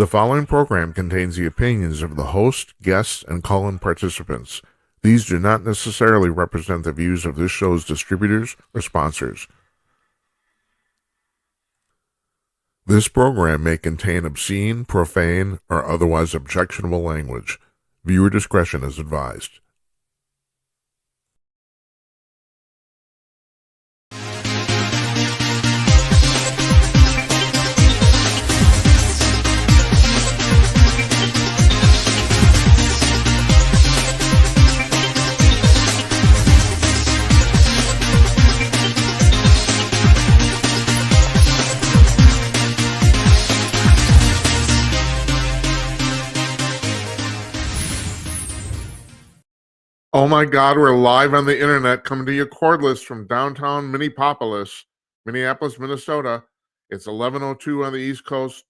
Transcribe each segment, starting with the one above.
The following program contains the opinions of the host, guests, and call-in participants. These do not necessarily represent the views of this show's distributors or sponsors. This program may contain obscene, profane, or otherwise objectionable language. Viewer discretion is advised. Oh my God, we're live on the internet, coming to you cordless from downtown Minneapolis, Minnesota. It's 11:02 on the East Coast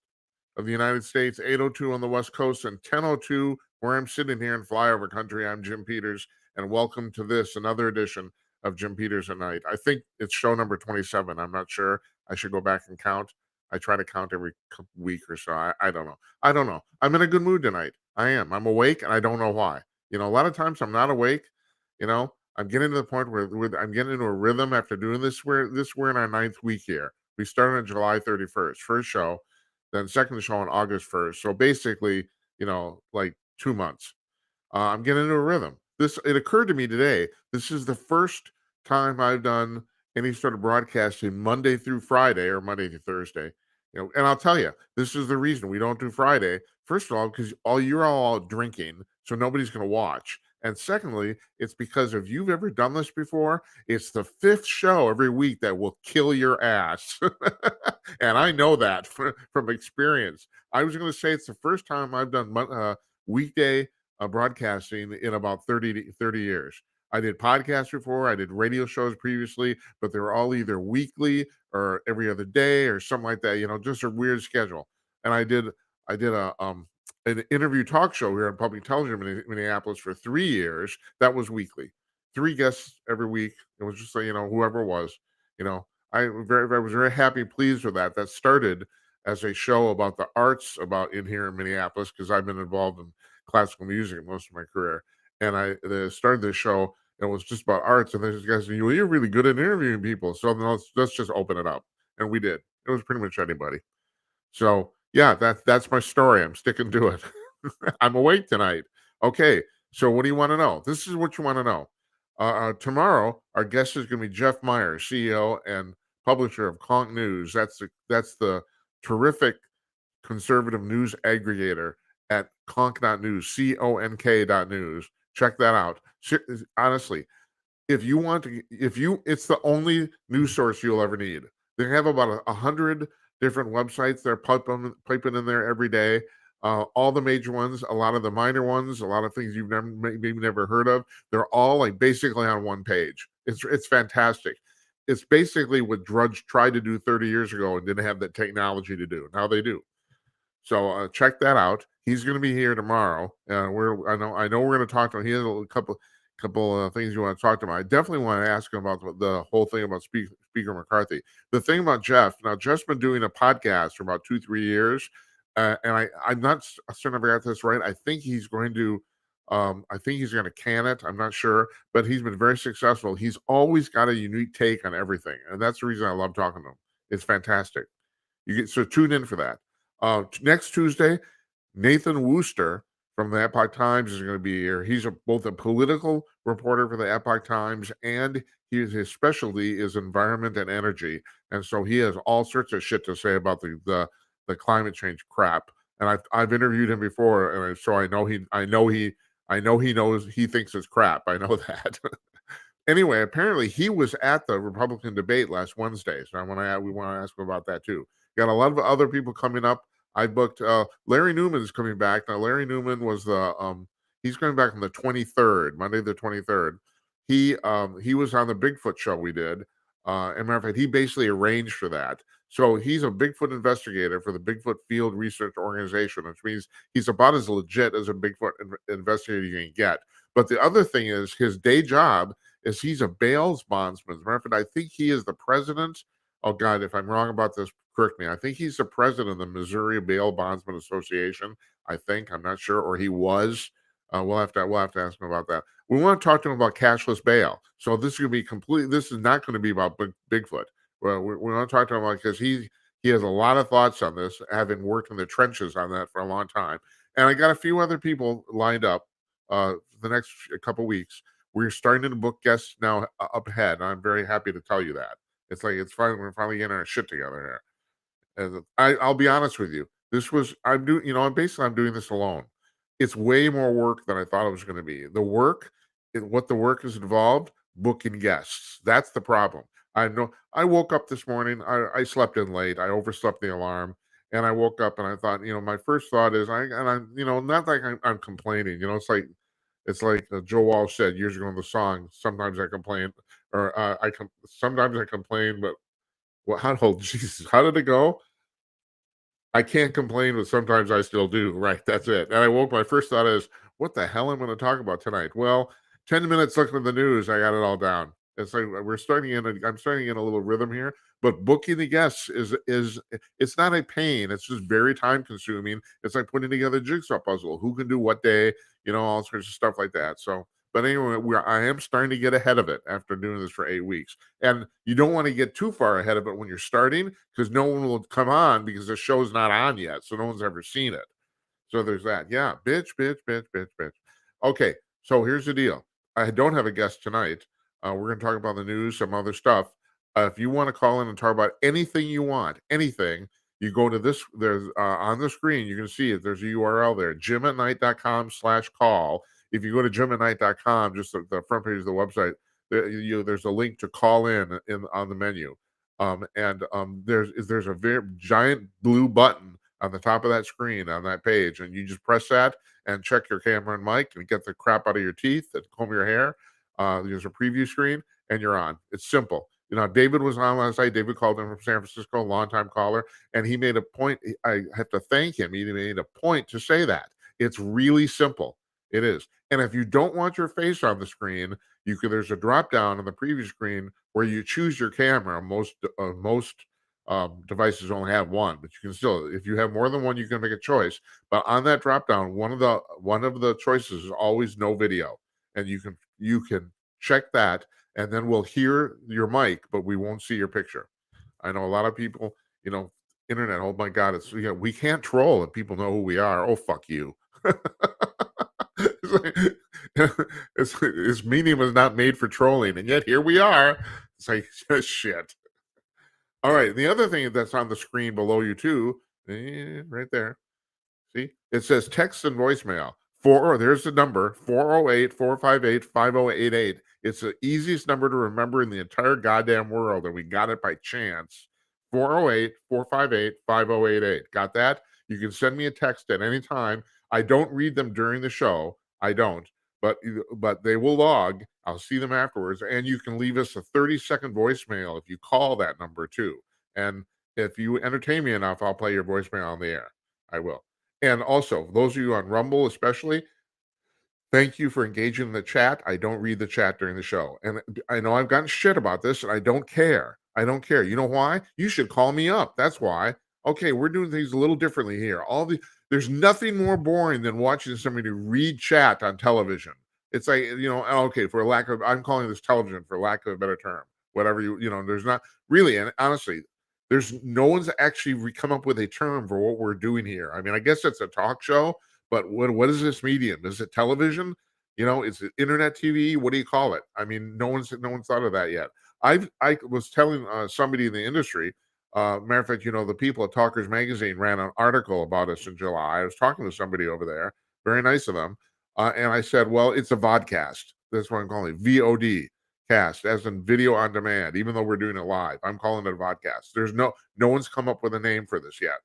of the United States, 8:02 on the West Coast, and 10:02 where I'm sitting here in flyover country. I'm Jim Peters, and welcome to another edition of Jim Peters at Night. I think it's show number 27. I'm not sure. I should go back and count. I try to count every week or so. I don't know. I don't know. I'm in a good mood tonight. I am. I'm awake, and I don't know why. You know, a lot of times I'm not awake. You know, I'm getting to the point where I'm getting into a rhythm after doing this. We're in our 9th week here. We started on July 31st, first show, then second show on August 1st. So basically, you know, like 2 months. I'm getting into a rhythm. It occurred to me today. This is the first time I've done any sort of broadcasting Monday through Friday or Monday through Thursday. You know, and I'll tell you, this is the reason we don't do Friday. First of all, because you're all drinking, so nobody's going to watch. And secondly, it's because if you've ever done this before, it's the 5th show every week that will kill your ass. And I know that from experience. I was going to say it's the first time I've done weekday broadcasting in about 30 years. I did podcasts before, I did radio shows previously, but they were all either weekly or every other day or something like that, you know, just a weird schedule. And I did an interview talk show here on public television in Minneapolis for 3 years. That was weekly. 3 guests every week. It was just, you know, whoever it was, you know. I was very happy, pleased with that. That started as a show about the arts about in here in Minneapolis because I've been involved in classical music most of my career. And I started this show, and it was just about arts. And these guys said, well, you're really good at interviewing people. So then let's just open it up. And we did. It was pretty much anybody. So yeah, that's my story. I'm sticking to it. I'm awake tonight. Okay, so what do you want to know? This is what you want to know. Tomorrow, our guest is going to be Jeff Myers, CEO and publisher of Conk News. That's the terrific conservative news aggregator at conk.news, CONK.news. Check that out. Honestly, it's the only news source you'll ever need. They have about 100 different websites they're piping in there every day. All the major ones, a lot of the minor ones, a lot of things you've maybe never heard of. They're all like basically on one page. It's fantastic. It's basically what Drudge tried to do 30 years ago and didn't have the technology to do. Now they do. So check that out. He's going to be here tomorrow. I know we're going to talk to him. He has a couple things you want to talk to him. I definitely want to ask him about the whole thing about Speaker McCarthy. The thing about Jeff, now Jeff's been doing a podcast for about 2-3 years, and I'm not certain if I got this right. I think he's going to can it. I'm not sure, but he's been very successful. He's always got a unique take on everything, and that's the reason I love talking to him. It's fantastic. So tune in for that. Next Tuesday, Nathan Wooster from the Epoch Times is going to be here. He's both a political reporter for the Epoch Times, and his specialty is environment and energy. And so he has all sorts of shit to say about the climate change crap. And I've interviewed him before, and so I know he knows he thinks it's crap. I know that. Anyway, apparently he was at the Republican debate last Wednesday, so we want to ask him about that too. Got a lot of other people coming up. I booked Larry Newman is coming back. Now, Larry Newman was he's coming back on the 23rd, Monday the 23rd. He was on the Bigfoot show we did. As a matter of fact, he basically arranged for that. So he's a Bigfoot investigator for the Bigfoot Field Research Organization, which means he's about as legit as a Bigfoot investigator you can get. But the other thing is his day job is he's a bail bondsman. As a matter of fact, I think he is the president Oh God, if I'm wrong about this, correct me. I think he's the president of the Missouri Bail Bondsman Association. I think I'm not sure, or he was. We'll have to ask him about that. We want to talk to him about cashless bail. So this is going to be complete. This is not going to be about Bigfoot. Well, we want to talk to him about because he has a lot of thoughts on this, having worked in the trenches on that for a long time. And I got a few other people lined up the next couple weeks. We're starting to book guests now up ahead. And I'm very happy to tell you that. It's like it's finally we're finally getting our shit together here. And I'll be honest with you. This was I'm doing I'm doing this alone. It's way more work than I thought it was going to be. What the work is involved, booking guests. That's the problem. I know I woke up this morning, I slept in late, I overslept the alarm, and I woke up and I thought, my first thought is not like I'm complaining, it's like Joe Walsh said years ago in the song, sometimes I complain, or sometimes I complain, but Jesus, how did it go? I can't complain, but sometimes I still do. Right, that's it. And I woke my first thought is, what the hell am I going to talk about tonight? Well, 10 minutes looking at the news, I got it all down. It's like I'm starting in a little rhythm here, but booking the guests is it's not a pain. It's just very time consuming. It's like putting together a jigsaw puzzle. Who can do what day, all sorts of stuff like that. So, but anyway, I am starting to get ahead of it after doing this for 8 weeks. And you don't want to get too far ahead of it when you're starting because no one will come on because the show's not on yet. So no one's ever seen it. So there's that. Yeah. Bitch, bitch, bitch, bitch, bitch. Okay. So here's the deal. I don't have a guest tonight. We're going to talk about the news, some other stuff. If you want to call in and talk about anything you want, anything, you go to this. There's on the screen, you can see it. There's a URL there, jimatnight.com/call. If you go to jimatnight.com, just the front page of the website, there's a link to call in on the menu. There's a very giant blue button on the top of that screen on that page, and you just press that and check your camera and mic and get the crap out of your teeth and comb your hair. There's a preview screen and you're on. It's simple. David was on last night. David called in from San Francisco, longtime caller, and he made a point. I have to thank him. He made a point to say that. It's really simple. It is. And if you don't want your face on the screen, there's a drop down on the preview screen where you choose your camera. Most devices only have one, but you can still, if you have more than one, you can make a choice. But on that drop down, one of the choices is always no video, and you can check that, and then we'll hear your mic, but we won't see your picture. I know a lot of people, internet. Oh my God, we can't troll if people know who we are. Oh fuck you. This medium was not made for trolling, and yet here we are. It's like shit. All right. The other thing that's on the screen below you too, right there. See, it says text and voicemail. There's the number 408-458-5088. It's the easiest number to remember in the entire goddamn world, and we got it by chance. 408-458-5088. Got that? You can send me a text at any time. I don't read them during the show. I don't, but they will log. I'll see them afterwards, and you can leave us a 30-second voicemail if you call that number too. And if you entertain me enough, I'll play your voicemail on the air. I will. And also, those of you on Rumble especially, thank you for engaging in the chat. I don't read the chat during the show. And I know I've gotten shit about this, and I don't care. I don't care. You know why? You should call me up. That's why. Okay, we're doing things a little differently here. There's nothing more boring than watching somebody read chat on television. It's like, okay, I'm calling this television for lack of a better term. Whatever there's not really, and honestly, there's no one's actually come up with a term for what we're doing here. I mean, I guess it's a talk show, but what is this medium? Is it television? Is it internet TV? What do you call it? I mean, no one's thought of that yet. I was telling somebody in the industry, matter of fact, the people at Talkers Magazine ran an article about us in July. I was talking to somebody over there, very nice of them, and I said, well, it's a vodcast. That's what I'm calling it, VOD cast, as in video on demand. Even though we're doing it live, I'm calling it a vodcast. There's no one's come up with a name for this yet.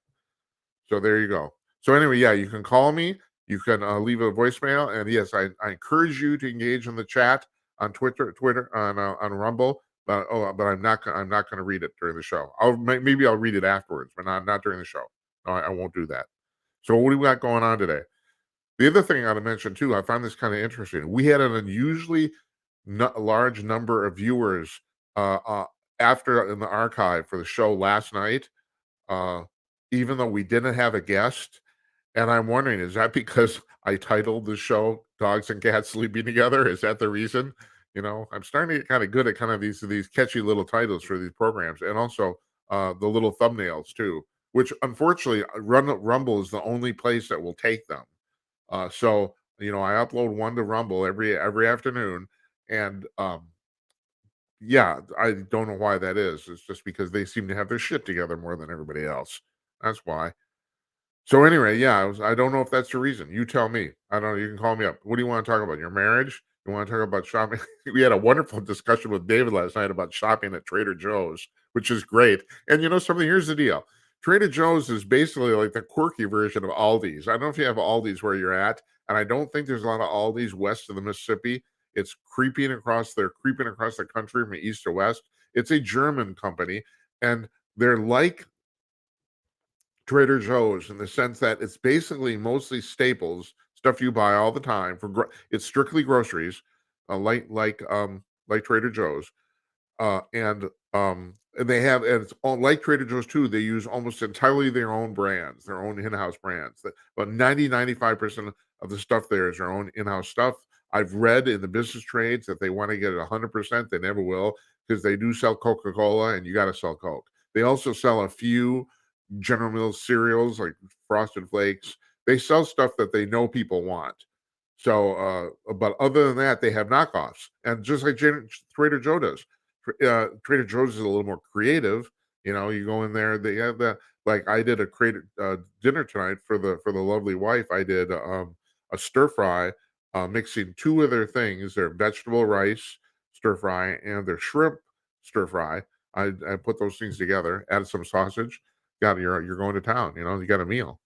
So there you go. So anyway, yeah, you can call me. You can leave a voicemail, and yes, I encourage you to engage in the chat on Twitter, on Rumble. But I'm not going to read it during the show. Maybe I'll read it afterwards, but not during the show. No, I won't do that. So what do we got going on today? The other thing I want to mention too, I found this kind of interesting. We had an unusually large number of viewers after in the archive for the show last night, uh, even though we didn't have a guest, and I'm wondering, is that because I titled the show "Dogs and Cats Sleeping Together"? Is that the reason? You know, I'm starting to get kind of good at kind of these catchy little titles for these programs, and also the little thumbnails too. Which unfortunately, Rumble is the only place that will take them. So you know, I upload one to Rumble every afternoon, and yeah, I don't know why that is. It's just because they seem to have their shit together more than everybody else. That's why. So anyway, yeah, I don't know if that's the reason. You tell me. I don't know. You can call me up. What do you want to talk about? Your marriage? You want to talk about shopping? We had a wonderful discussion with David last night about shopping at Trader Joe's, which is great. And you know something? Here's the deal. Trader Joe's is basically like the quirky version of Aldi's. I don't know if you have Aldi's where you're at, and I don't think there's a lot of Aldi's west of the Mississippi. It's creeping across the country from east to west. It's a German company, and they're like Trader Joe's in the sense that it's basically mostly staples, stuff you buy all the time it's strictly groceries, like Trader Joe's. And they have and it's all like Trader Joe's too, they use almost entirely their own brands, their own in-house brands. But 95% of the stuff there is their own in-house stuff. I've read in the business trades that they want to get it 100%. They never will because they do sell Coca-Cola and you got to sell Coke. They also sell a few General Mills cereals like Frosted Flakes. They sell stuff that they know people want. So, but other than that, they have knockoffs, and just like Trader Joe does. Trader Joe's is a little more creative. You know, you go in there, they have that. Like I did a dinner tonight for the lovely wife. I did a stir fry, mixing two of their things: their vegetable rice stir fry and their shrimp stir fry. I put those things together, added some sausage. Got you're going to town. You know, you got a meal.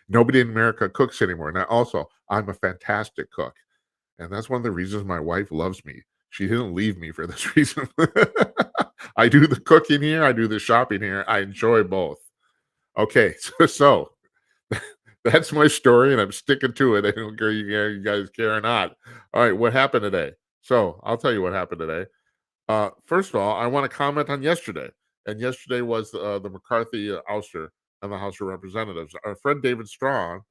Nobody in America cooks anymore. Now, also, I'm a fantastic cook, and that's one of the reasons my wife loves me. She didn't leave me for this reason. I do the cooking here, I do the shopping here. I enjoy both. Okay, so that's my story, and I'm sticking to it. I don't care you guys care or not. All right, what happened today? So I'll tell you what happened today. First of all, I want to comment on yesterday, and yesterday was the McCarthy ouster in the House of Representatives. Our friend David Strom,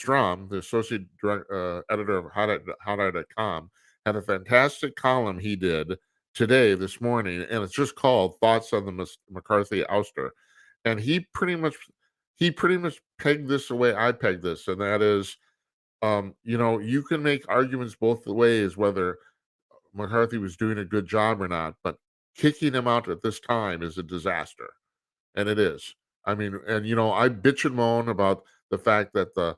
the associate editor of Howdite.com, had a fantastic column he did today, this morning, and it's just called "Thoughts on the McCarthy ouster." And he pretty much pegged this the way I pegged this, and that is, you know, you can make arguments both ways whether McCarthy was doing a good job or not, but kicking him out at this time is a disaster, and it is. I mean, and you know, I bitch and moan about the fact that the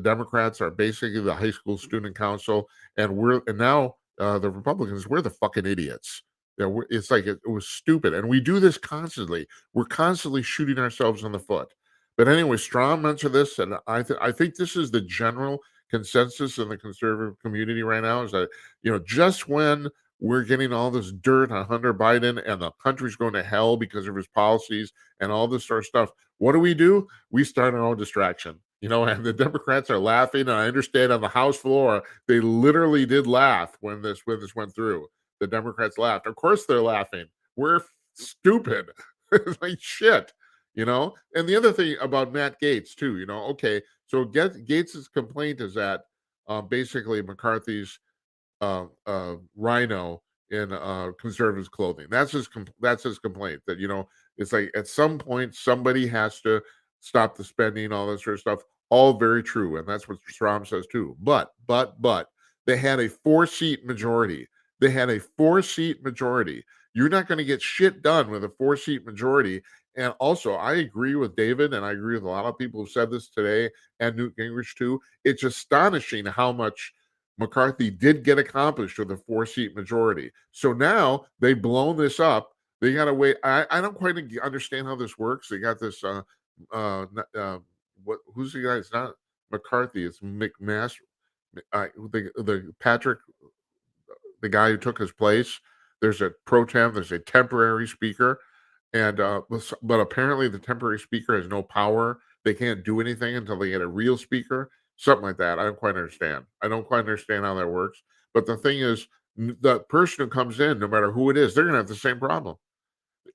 Democrats are basically the high school student council, and now the Republicans we're the fucking idiots. Yeah, it's like it was stupid, and we do this constantly. We're constantly shooting ourselves in the foot. But anyway, Strom mentioned this, and I think this is the general consensus in the conservative community right now is that you know just when we're getting all this dirt on Hunter Biden and the country's going to hell because of his policies and all this sort of stuff. What do? We start our own distraction. You know, and the Democrats are laughing. And I understand on the House floor, they literally did laugh when this went through. The Democrats laughed. Of course they're laughing. We're stupid. It's like shit, you know? And the other thing about Matt Gaetz, too, you know, okay, so Gates's complaint is that basically McCarthy's rhino in conservatives clothing. That's his complaint that you know it's like at some point somebody has to stop the spending, all that sort of stuff. All very true, and that's what Strom says too. But they had a 4-seat majority. They had a 4-seat majority. You're not going to get shit done with a 4-seat majority. And also, I agree with David, and I agree with a lot of people who said this today, and Newt Gingrich too. It's astonishing how much McCarthy did get accomplished with a 4-seat majority. So now they've blown this up. They got to wait. I don't quite understand how this works. They got this. Who's the guy? It's not McCarthy. It's McMaster. The Patrick, the guy who took his place. There's a pro tem. There's a temporary speaker, and but apparently the temporary speaker has no power. They can't do anything until they get a real speaker. Something like that. I don't quite understand. I don't quite understand how that works. But the thing is, The person who comes in, no matter who it is, they're going to have the same problem.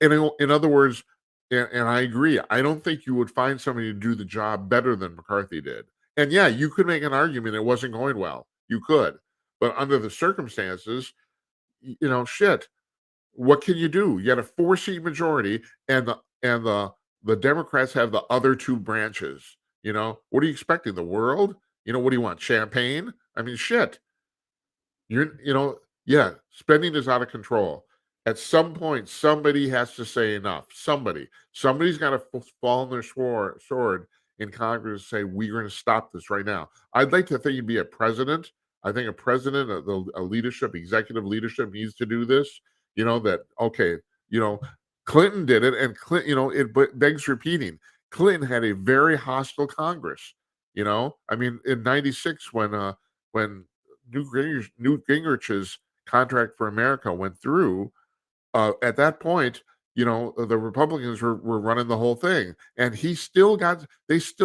And in other words, and I agree, I don't think you would find somebody to do the job better than McCarthy did. And yeah, you could make an argument it wasn't going well. You could. But under the circumstances, shit, what can you do? You got a 4-seat majority, and the Democrats have the other two branches. What are you expecting? The world? What do you want? Champagne? I mean, shit. Yeah, spending is out of control. At some point, somebody has to say enough. Somebody's got to fall on their sword in Congress and say, we're going to stop this right now. I'd like to think you'd be a president. I think a president, a leadership, executive leadership needs to do this. Okay, you know, Clinton did it, and Clinton, it begs repeating. Clinton had a very hostile Congress. I mean, in '96 when Newt Gingrich's contract for America went through, at that point, the Republicans were running the whole thing, and they still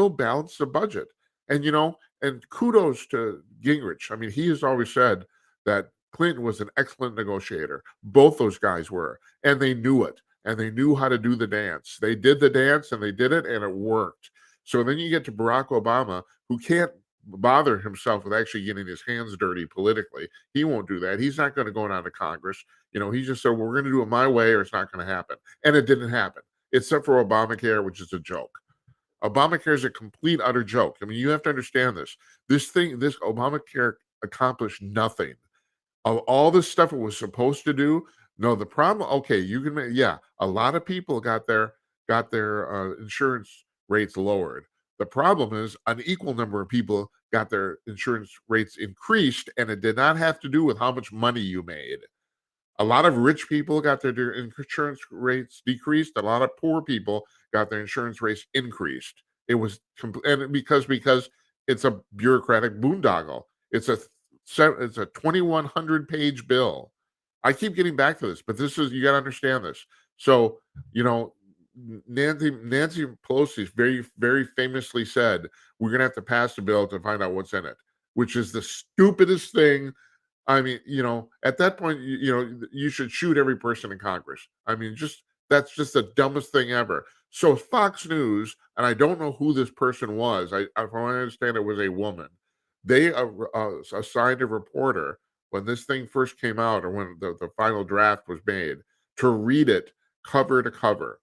balanced the budget. And kudos to Gingrich. I mean, he has always said that Clinton was an excellent negotiator. Both those guys were, and they knew it, and they knew how to do the dance. They did the dance, and they did it, and it worked. So then you get to Barack Obama, who can't bother himself with actually getting his hands dirty politically. He won't do that. He's not going to go down to Congress. He just said, we're going to do it my way or it's not going to happen. And it didn't happen, except for Obamacare, which is a joke. Obamacare is a complete, utter joke. I mean, you have to understand this. This Obamacare accomplished nothing. Of all the stuff it was supposed to do, no, the problem, okay, a lot of people got their insurance rates lowered. The problem is an equal number of people got their insurance rates increased, and it did not have to do with how much money you made. A lot of rich people got their insurance rates decreased. A lot of poor people got their insurance rates increased. It was and because it's a bureaucratic boondoggle. It's a 2,100 page bill. I keep getting back to this, but you got to understand this. So Nancy Pelosi very, very famously said, we're going to have to pass the bill to find out what's in it, which is the stupidest thing. I mean, at that point, you should shoot every person in Congress. I mean, that's just the dumbest thing ever. So Fox News, and I don't know who this person was. From what I understand, it was a woman. They assigned a reporter when this thing first came out, or when the final draft was made, to read it cover to cover.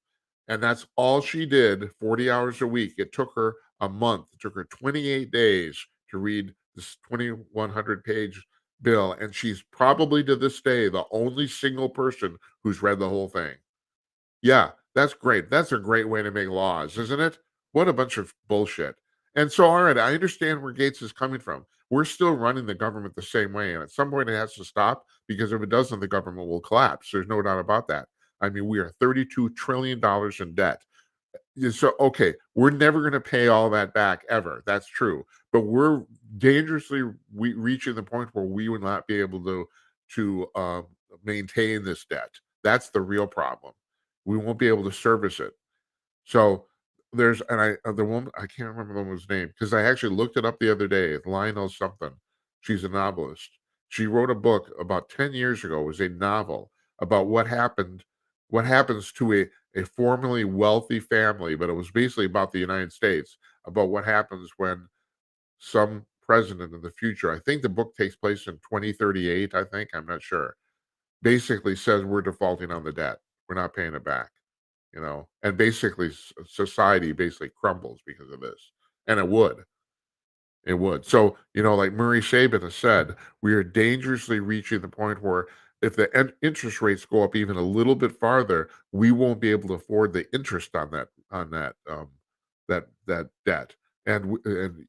And that's all she did 40 hours a week. It took her a month. It took her 28 days to read this 2,100 page bill. And she's probably to this day the only single person who's read the whole thing. Yeah, that's great. That's a great way to make laws, isn't it? What a bunch of bullshit. And so, all right, I understand where Gates is coming from. We're still running the government the same way. And at some point, it has to stop, because if it doesn't, the government will collapse. There's no doubt about that. I mean, we are $32 trillion in debt. So, okay, we're never going to pay all that back ever. That's true. But we're dangerously reaching the point where we would not be able to maintain this debt. That's the real problem. We won't be able to service it. So the woman, I can't remember the woman's name, because I actually looked it up the other day. Lionel something. She's a novelist. She wrote a book about 10 years ago. It was a novel about what happens to a formerly wealthy family, but it was basically about the United States, about what happens when some president in the future, I think the book takes place in 2038, I think, I'm not sure, basically says we're defaulting on the debt. We're not paying it back. And basically society basically crumbles because of this. And it would. It would. So, like Murray Sabin has said, we are dangerously reaching the point where if the interest rates go up even a little bit farther, we won't be able to afford the interest on that debt. And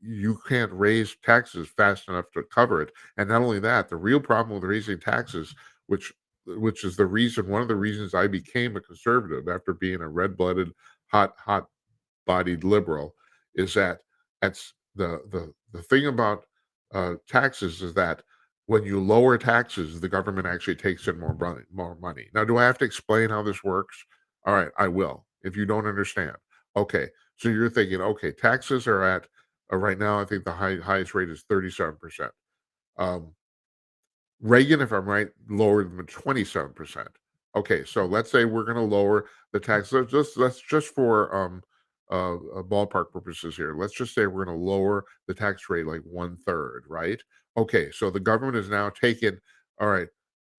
you can't raise taxes fast enough to cover it. And not only that, the real problem with raising taxes, which is one of the reasons I became a conservative after being a red-blooded, hot-bodied liberal, is that that's the thing about taxes is that when you lower taxes, the government actually takes in more money. Now, do I have to explain how this works? All right, I will. If you don't understand, okay. So you're thinking, okay, taxes are at right now. I think the highest rate is 37%. Um, Reagan, if I'm right, lowered them to 27%. Okay, so let's say we're gonna lower the tax. Let's just for ballpark purposes here. Let's just say we're gonna lower the tax rate like one third, right? Okay, so the government is now taking. All right,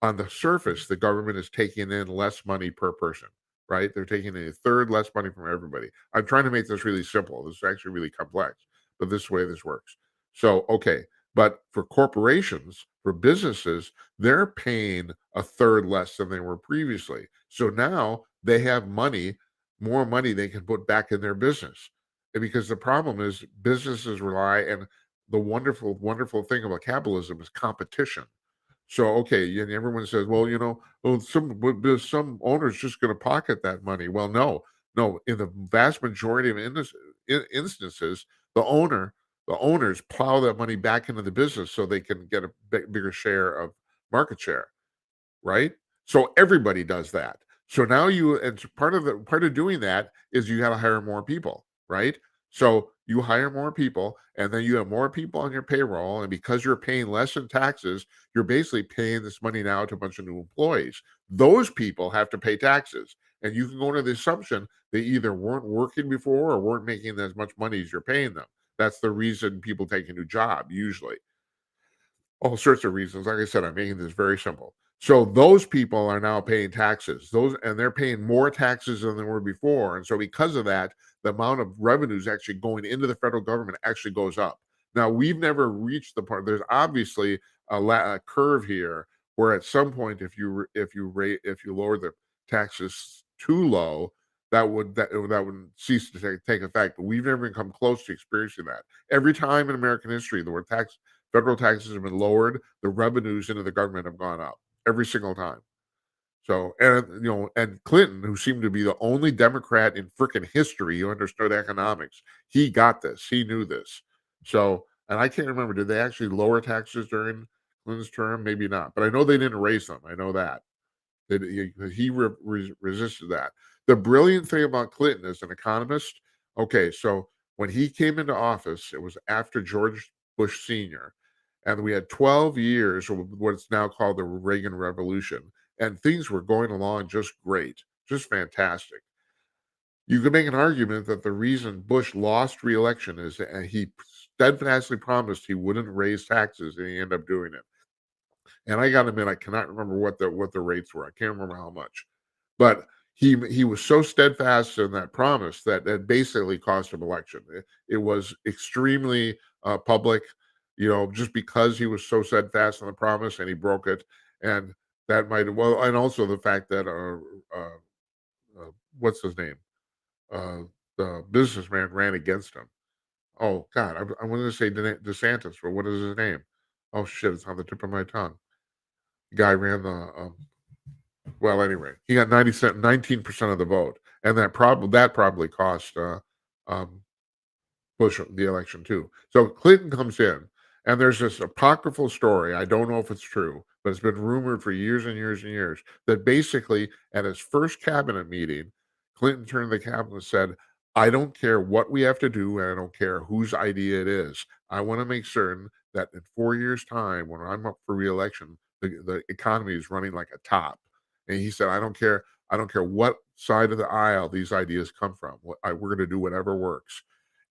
on the surface, the government is taking in less money per person, right? They're taking in a third less money from everybody. I'm trying to make this really simple. This is actually really complex, but this way this works. So, okay, but for corporations, for businesses, they're paying a third less than they were previously. So now they have money, more money they can put back in their business. And because the problem is businesses rely, and the wonderful, wonderful thing about capitalism is competition. So, okay, and everyone says, well, oh, some owner's just going to pocket that money. Well, no, no. In the vast majority of instances, the owner, the owners plow that money back into the business so they can get a bigger share of market share, right? So everybody does that. So now part of doing that is you got to hire more people, right? So you hire more people, and then you have more people on your payroll, and because you're paying less in taxes, you're basically paying this money now to a bunch of new employees. Those people have to pay taxes, and you can go into the assumption they either weren't working before or weren't making as much money as you're paying them. That's the reason people take a new job usually. All sorts of reasons. Like I said, I'm making this very simple. So those people are now paying taxes. They're paying more taxes than they were before. And so because of that, the amount of revenues actually going into the federal government actually goes up. Now we've never reached the part. There's obviously a curve here where at some point, if you lower the taxes too low, that would cease to take effect. But we've never even come close to experiencing that. Every time in American history, the word federal taxes have been lowered, the revenues into the government have gone up every single time. So, and Clinton, who seemed to be the only Democrat in frickin' history who understood economics, he got this. He knew this. So, and I can't remember, did they actually lower taxes during Clinton's term? Maybe not, but I know they didn't raise them. I know that. Resisted that. The brilliant thing about Clinton as an economist, okay, so when he came into office, it was after George Bush Sr., and we had 12 years of what's now called the Reagan Revolution, and things were going along just great, just fantastic. You could make an argument that the reason Bush lost re-election is that he steadfastly promised he wouldn't raise taxes, and he ended up doing it. And I gotta admit, I cannot remember what the rates were. I can't remember how much. But he was so steadfast in that promise that that basically cost him election. It was extremely public, just because he was so steadfast on the promise and he broke it, and that might well, and also the fact that what's his name, uh, the businessman ran against him. Oh God, I wanted to say DeSantis, but what is his name? Oh shit, it's on the tip of my tongue. The guy ran the well, anyway, he got 19% of the vote, and that probably cost um, Bush the election too. So Clinton comes in, and there's this apocryphal story. I don't know if it's true, but it's been rumored for years and years and years that basically at his first cabinet meeting, Clinton turned to the cabinet and said, "I don't care what we have to do, and I don't care whose idea it is. I want to make certain that in 4 years' time, when I'm up for reelection, the economy is running like a top." And he said, "I don't care. I don't care what side of the aisle these ideas come from. We're going to do whatever works."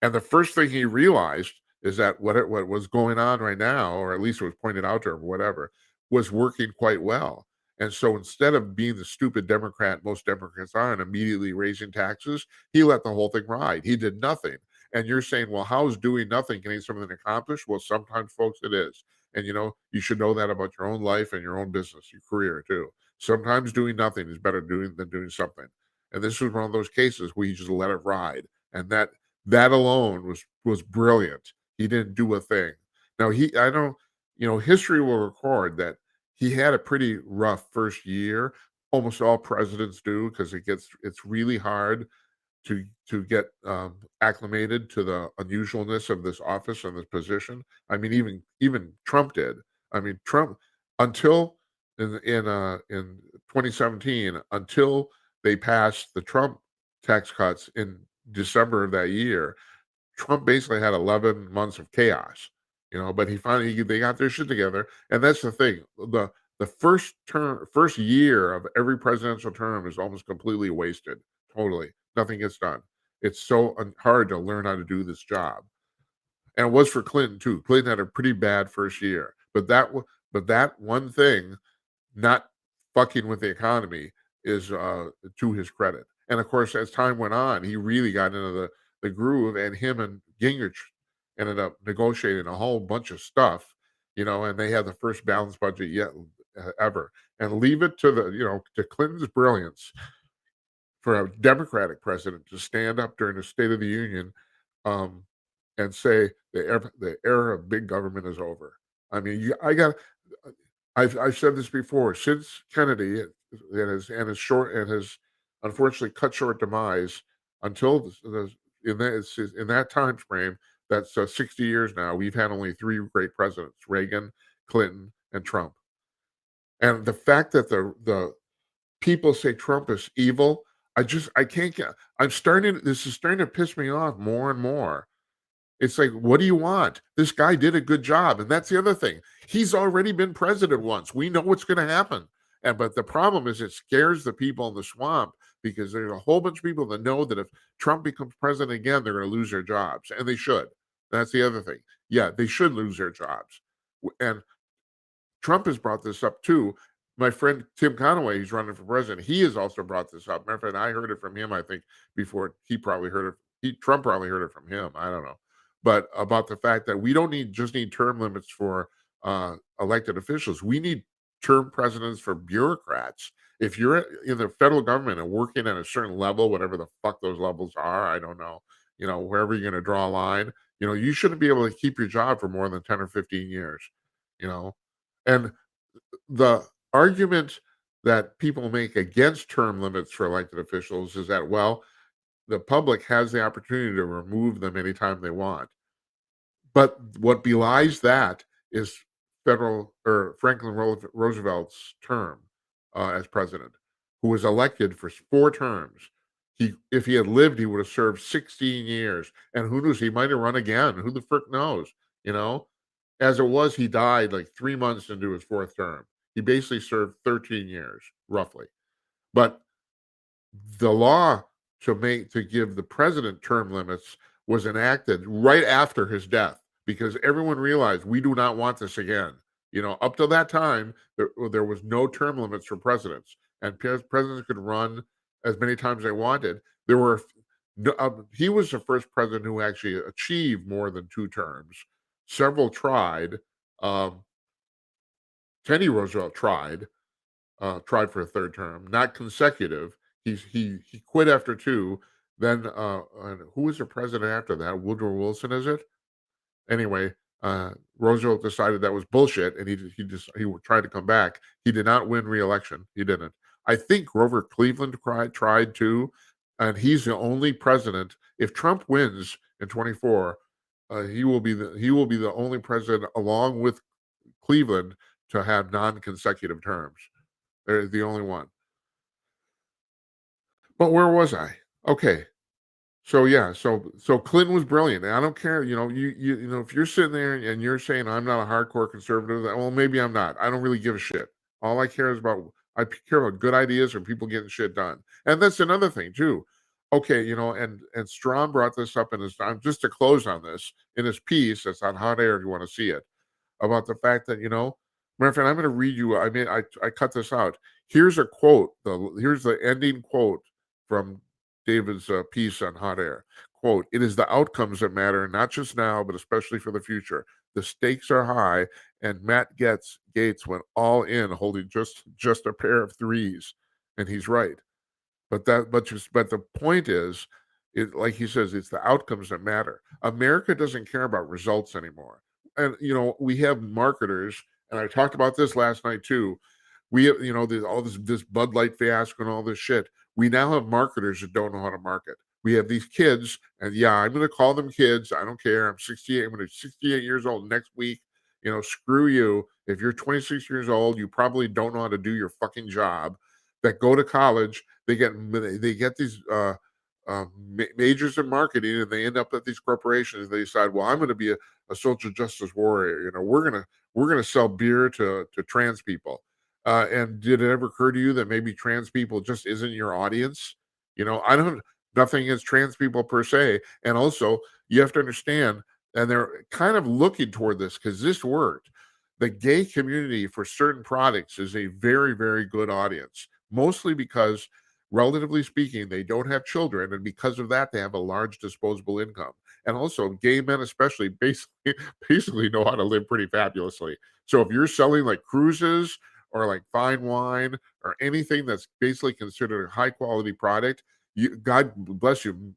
And the first thing he realized is that what was going on right now, or at least it was pointed out to him, whatever, was working quite well. And so instead of being the stupid Democrat most Democrats are and immediately raising taxes, he let the whole thing ride. He did nothing. And you're saying, well, how is doing nothing getting something accomplished? Well, sometimes, folks, it is. And you should know that about your own life and your own business, your career too. Sometimes doing nothing is better than doing something. And this was one of those cases where he just let it ride. And that alone was brilliant. He didn't do a thing. Now I don't, history will record that he had a pretty rough first year. Almost all presidents do because it's really hard to get acclimated to the unusualness of this office and this position. I mean, even Trump did. I mean, Trump until in 2017, until they passed the Trump tax cuts in December of that year, Trump basically had 11 months of chaos. But they got their shit together, and that's the thing. The first year of every presidential term is almost completely wasted. Totally, nothing gets done. It's so hard to learn how to do this job, and it was for Clinton too. Clinton had a pretty bad first year, but that one thing, not fucking with the economy, is to his credit. And of course, as time went on, he really got into the groove, and him and Gingrich ended up negotiating a whole bunch of stuff, and they had the first balanced budget yet ever. And leave it to to Clinton's brilliance for a Democratic president to stand up during the State of the Union, um, and say the era of big government is over. I mean, I've said this before. Since Kennedy and his unfortunately cut short demise, until in that time frame, that's 60 years now. We've had only three great presidents: Reagan, Clinton, and Trump. And the fact that the people say Trump is evil, I can't get. This is starting to piss me off more and more. It's like, what do you want? This guy did a good job, and that's the other thing. He's already been president once. We know what's going to happen. But the problem is, it scares the people in the swamp, because there's a whole bunch of people that know that if Trump becomes president again, they're going to lose their jobs, and they should. That's the other thing. Yeah, they should lose their jobs. And Trump has brought this up too. My friend Tim Conaway, he's running for president. He has also brought this up. Matter of fact, I heard it from him. I think before Trump probably heard it from him. I don't know, but about the fact that we don't need term limits for elected officials. We need term presidents for bureaucrats. If you're in the federal government and working at a certain level, whatever the fuck those levels are, I don't know. Wherever you're going to draw a line, you shouldn't be able to keep your job for more than 10 or 15 years. You know, and the argument that people make against term limits for elected officials is that, well, the public has the opportunity to remove them anytime they want. But what belies that is Franklin Roosevelt's term as president, who was elected for 4 terms. If he had lived, he would have served 16 years. And who knows, he might have run again. Who the frick knows? You know? As it was, he died like 3 months into his 4th term. He basically served 13 years, roughly. But the law to give the president term limits was enacted right after his death, because everyone realized we do not want this again. Up till that time, there was no term limits for presidents, and presidents could run as many times they wanted. He was the first president who actually achieved more than 2 terms. Several tried. Teddy Roosevelt tried for a 3rd term, not consecutive. He quit after 2. Then and who was the president after that? Woodrow Wilson, is it? Anyway, Roosevelt decided that was bullshit, and he tried to come back. He did not win re-election. He didn't. I think Grover Cleveland tried to, and he's the only president. If Trump wins in 24, he will be the only president, along with Cleveland, to have non-consecutive terms. They're the only one. But where was I? Okay. So yeah, so Clinton was brilliant. And I don't care, if you're sitting there and you're saying I'm not a hardcore conservative, well, maybe I'm not. I don't really give a shit. All I care about good ideas and people getting shit done. And that's another thing too. Okay, and Strom brought this up in his time, just to close on this, in his piece that's on Hot Air if you want to see it, about the fact that, matter of fact, I'm going to read you. I cut this out. Here's a quote. Here's the ending quote from David's piece on Hot Air. Quote: "It is the outcomes that matter, not just now, but especially for the future. The stakes are high, and Matt Gaetz went all in, holding just a pair of threes." And he's right. But the point is, like he says, it's the outcomes that matter. America doesn't care about results anymore. And we have marketers, and I talked about this last night too. We have, there's all this Bud Light fiasco and all this shit. We now have marketers that don't know how to market. We have these kids, and yeah, I'm going to call them kids. I don't care. I'm 68. I'm going to be 68 years old next week. Screw you. If you're 26 years old, you probably don't know how to do your fucking job. That go to college, they get these majors in marketing, and they end up at these corporations. They decide, well, I'm going to be a social justice warrior. We're gonna sell beer to trans people. And did it ever occur to you that maybe trans people just isn't your audience? I don't. Nothing against trans people per se, and also you have to understand, and they're kind of looking toward this because this worked. The gay community for certain products is a very, very good audience, mostly because, relatively speaking, they don't have children, and because of that, they have a large disposable income. And also, gay men, especially, basically know how to live pretty fabulously. So if you're selling like cruises or like fine wine or anything that's basically considered a high quality product, God bless you,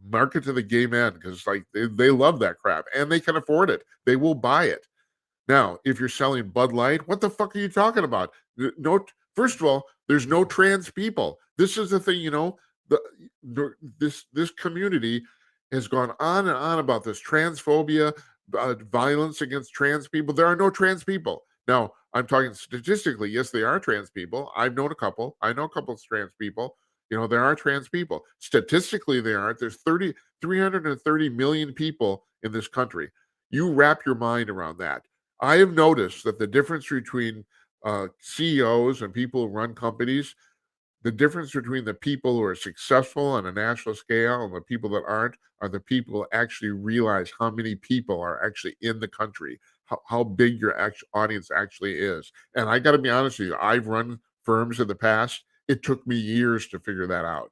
market to the gay men because like they love that crap and they can afford it. They will buy it. Now, if you're selling Bud Light, what the fuck are you talking about? No, first of all, there's no trans people. This is the thing, this community has gone on and on about this transphobia, violence against trans people. There are no trans people. Now, I'm talking statistically. Yes, they are trans people. I've known a couple. I know a couple of trans people. There are trans people. Statistically, there aren't. There's 330 million people in this country. You wrap your mind around that. I have noticed that the difference between CEOs and people who run companies, the difference between the people who are successful on a national scale and the people that aren't, are the people who actually realize how many people are actually in the country, how big your audience actually is. And I got to be honest with you, I've run firms in the past. It took me years to figure that out.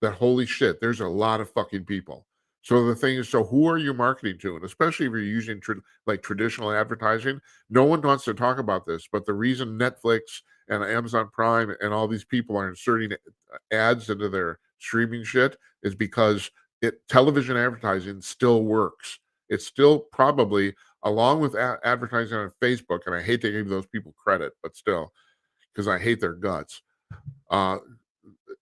That holy shit, there's a lot of fucking people. So the thing is, so who are you marketing to? And especially if you're using like traditional advertising, no one wants to talk about this. But the reason Netflix and Amazon Prime and all these people are inserting ads into their streaming shit is because television advertising still works. It's still probably, along with advertising on Facebook, and I hate to give those people credit, but still, because I hate their guts.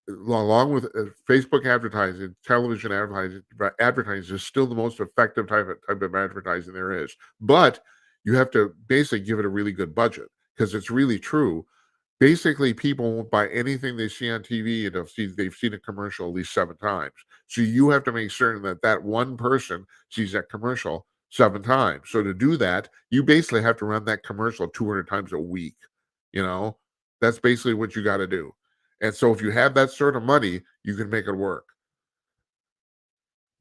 Along with Facebook advertising, television advertising is still the most effective type of advertising there is. But you have to basically give it a really good budget because it's really true. Basically, people won't buy anything they see on TV and they've seen a commercial at least 7 times. So you have to make certain that one person sees that commercial 7 times. So to do that, you basically have to run that commercial 200 times a week. That's basically what you got to do. And so if you have that sort of money, you can make it work.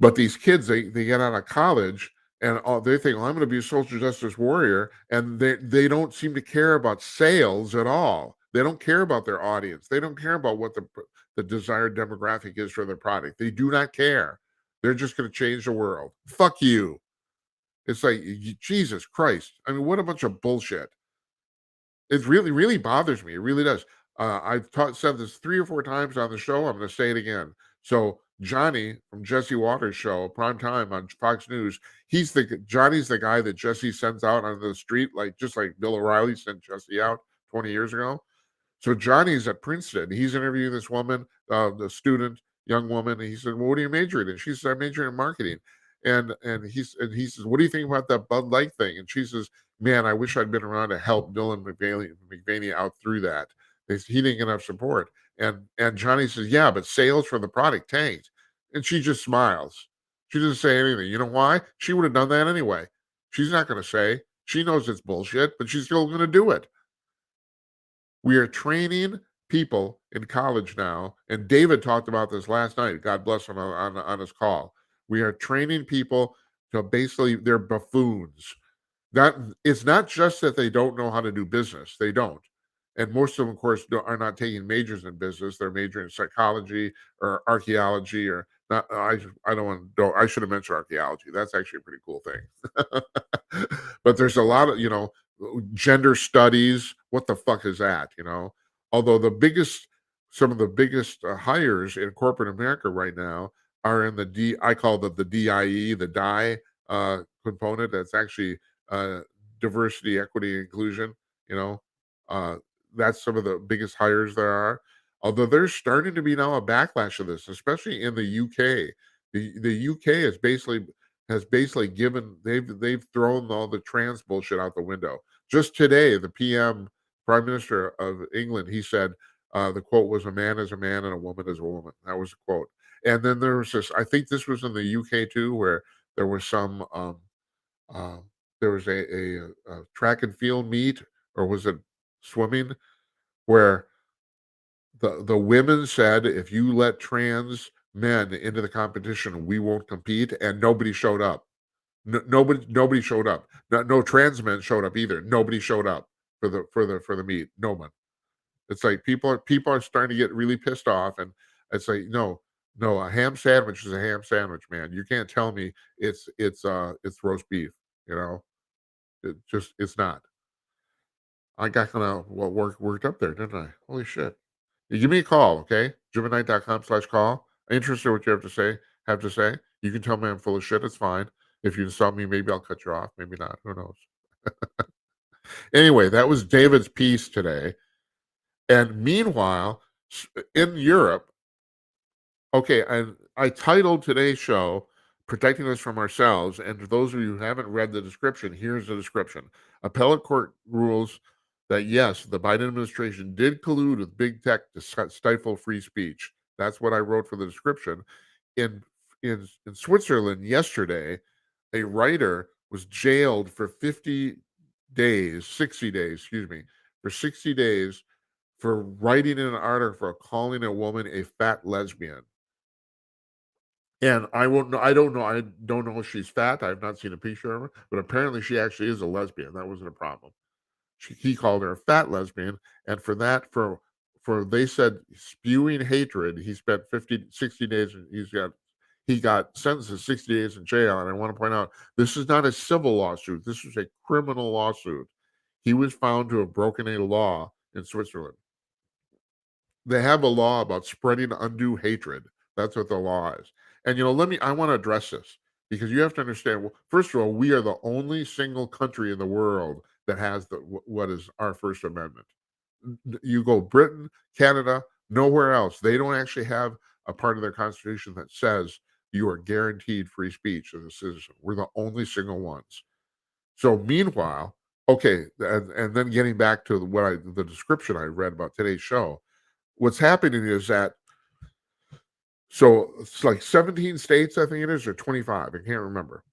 But these kids, they get out of college and they think, well, I'm going to be a social justice warrior. And they don't seem to care about sales at all. They don't care about their audience. They don't care about what the desired demographic is for their product. They do not care. They're just going to change the world. Fuck you. It's like, Jesus Christ. I mean, what a bunch of bullshit. It really, really bothers me. It really does. I've said this 3 or 4 times on the show. I'm going to say it again. So Johnny from Jesse Waters' show, prime time on Fox News, Johnny's the guy that Jesse sends out on the street, just like Bill O'Reilly sent Jesse out 20 years ago. So Johnny's at Princeton. He's interviewing this woman, the student, young woman. And he said, well, what are you majoring in? She said, I'm majoring in marketing. And he says, what do you think about that Bud Light thing? And she says, man, I wish I'd been around to help Dylan McVaney out through that. He didn't get enough support. And Johnny says, yeah, but sales for the product tanked. And she just smiles. She doesn't say anything. You know why? She would have done that anyway. She's not going to say. She knows it's bullshit, but she's still going to do it. We are training people in college now, and David talked about this last night. God bless him on his call. We are training people to basically, they're buffoons. That it's not just that they don't know how to do business; they don't, and most of them, of course, are not taking majors in business. They're majoring in psychology or archaeology, or not. I don't want to. I should have mentioned archaeology. That's actually a pretty cool thing. But there's a lot of gender studies. What the fuck is that? Although some of the biggest hires in corporate America right now are in I call it the DIE, the DIE component. That's actually diversity, equity, inclusion. That's some of the biggest hires there are. Although there's starting to be now a backlash of this, especially in the UK. The UK has basically given they've thrown all the trans bullshit out the window. Just today, the Prime Minister of England, he said the quote was, "A man is a man and a woman is a woman." That was the quote. And then there was this, I think this was in the UK too, where there was some, uh, there was a track and field meet, or was it swimming, where the women said, if you let trans men into the competition, we won't compete, and nobody showed up. Nobody showed up. No trans men showed up either. Nobody showed up for the meet. No one. It's like people are starting to get really pissed off, and it's like, no, a ham sandwich is a ham sandwich, man. You can't tell me it's roast beef. You know, it's not. I got kind of worked up there, didn't I? Holy shit! You give me a call, okay? Gemini.com/call. Interested in what you have to say. You can tell me I'm full of shit. It's fine. If you insult me, maybe I'll cut you off. Maybe not. Who knows? Anyway, that was David's piece today. And meanwhile, in Europe, okay, I titled today's show "Protecting Us from Ourselves." And for those of you who haven't read the description, here's the description: Appellate court rules that yes, the Biden administration did collude with big tech to stifle free speech. That's what I wrote for the description. In in Switzerland yesterday, a writer was jailed for 60 days, excuse me, for 60 days for writing in an article for calling a woman a fat lesbian. And I won't know. I don't know if she's fat. I've not seen a picture of her, but apparently she actually is a lesbian. That wasn't a problem. He called her a fat lesbian, and for that, for they said spewing hatred, he spent 60 days. And he got sentenced to 60 days in jail. And I want to point out, this is not a civil lawsuit. This is a criminal lawsuit. He was found to have broken a law in Switzerland. They have a law about spreading undue hatred. That's what the law is. And I want to address this, because you have to understand. Well, first of all, we are the only single country in the world that has what is our First Amendment. You go Britain, Canada, nowhere else. They don't actually have a part of their constitution that says you are guaranteed free speech as a citizen. We're the only single ones. So meanwhile, okay, and then getting back to the description I read about today's show, what's happening is that, so it's like 17 states, I think it is, or 25, I can't remember.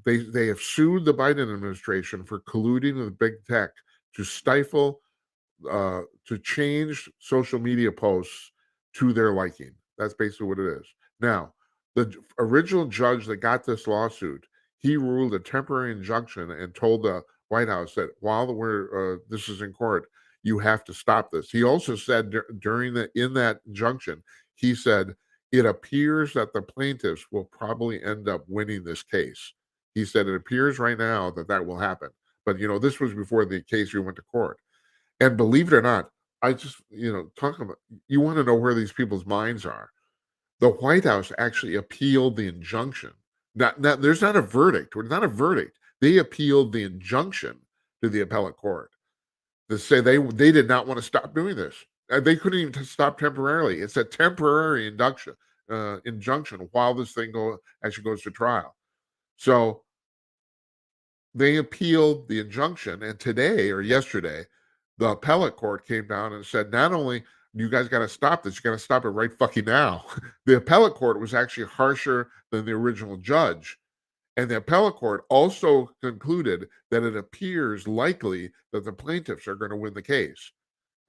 They have sued the Biden administration for colluding with big tech to stifle, to change social media posts to their liking. That's basically what it is. Now, the original judge that got this lawsuit, he ruled a temporary injunction and told the White House that while this is in court, you have to stop this. He also said in that injunction, he said it appears that the plaintiffs will probably end up winning this case. He said it appears right now that will happen. But this was before the case went to court. And believe it or not, I just, talking about, you want to know where these people's minds are. The White House actually appealed the injunction. There's not a verdict. It's not a verdict. They appealed the injunction to the appellate court to say they did not want to stop doing this. They couldn't even stop temporarily. It's a temporary injunction while this thing actually goes to trial. So they appealed the injunction, and today or yesterday, the appellate court came down and said, not only you guys got to stop this, you got to stop it right fucking now. The appellate court was actually harsher than the original judge. And the appellate court also concluded that it appears likely that the plaintiffs are going to win the case.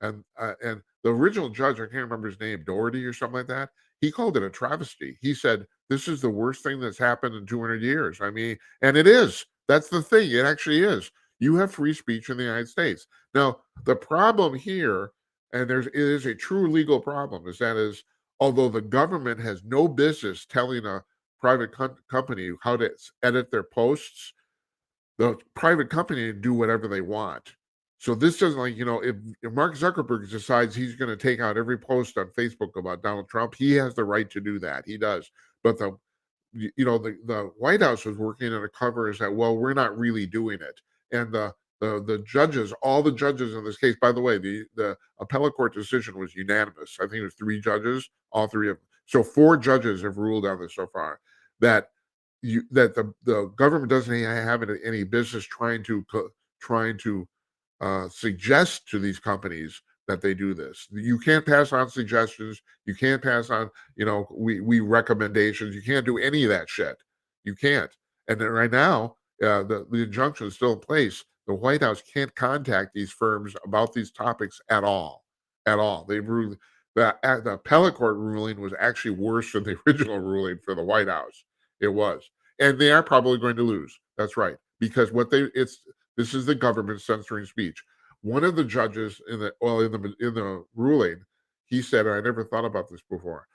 And the original judge, I can't remember his name, Doherty or something like that, he called it a travesty. He said, this is the worst thing that's happened in 200 years. I mean, and it is. That's the thing. It actually is. You have free speech in the United States. Now, the problem here, and it is a true legal problem, is although the government has no business telling a private company how to edit their posts, the private company do whatever they want. So this doesn't, like, if Mark Zuckerberg decides he's going to take out every post on Facebook about Donald Trump, he has the right to do that. He does. But the White House was working on a cover is that, well, we're not really doing it. And the judges, all the judges in this case, by the way, the appellate court decision was unanimous. I think it was 3 judges, all 3 of them. So 4 judges have ruled on this so far that the government doesn't have any business trying to suggest to these companies that they do this. You can't pass on suggestions. You can't pass on, we recommendations. You can't do any of that shit. You can't. And then right now, the injunction is still in place. The White House can't contact these firms about these topics at all, at all. They ruled the appellate court ruling was actually worse than the original ruling for the White House. It was, and they are probably going to lose. That's right, because this is the government censoring speech. One of the judges in the ruling, he said, and I never thought about this before.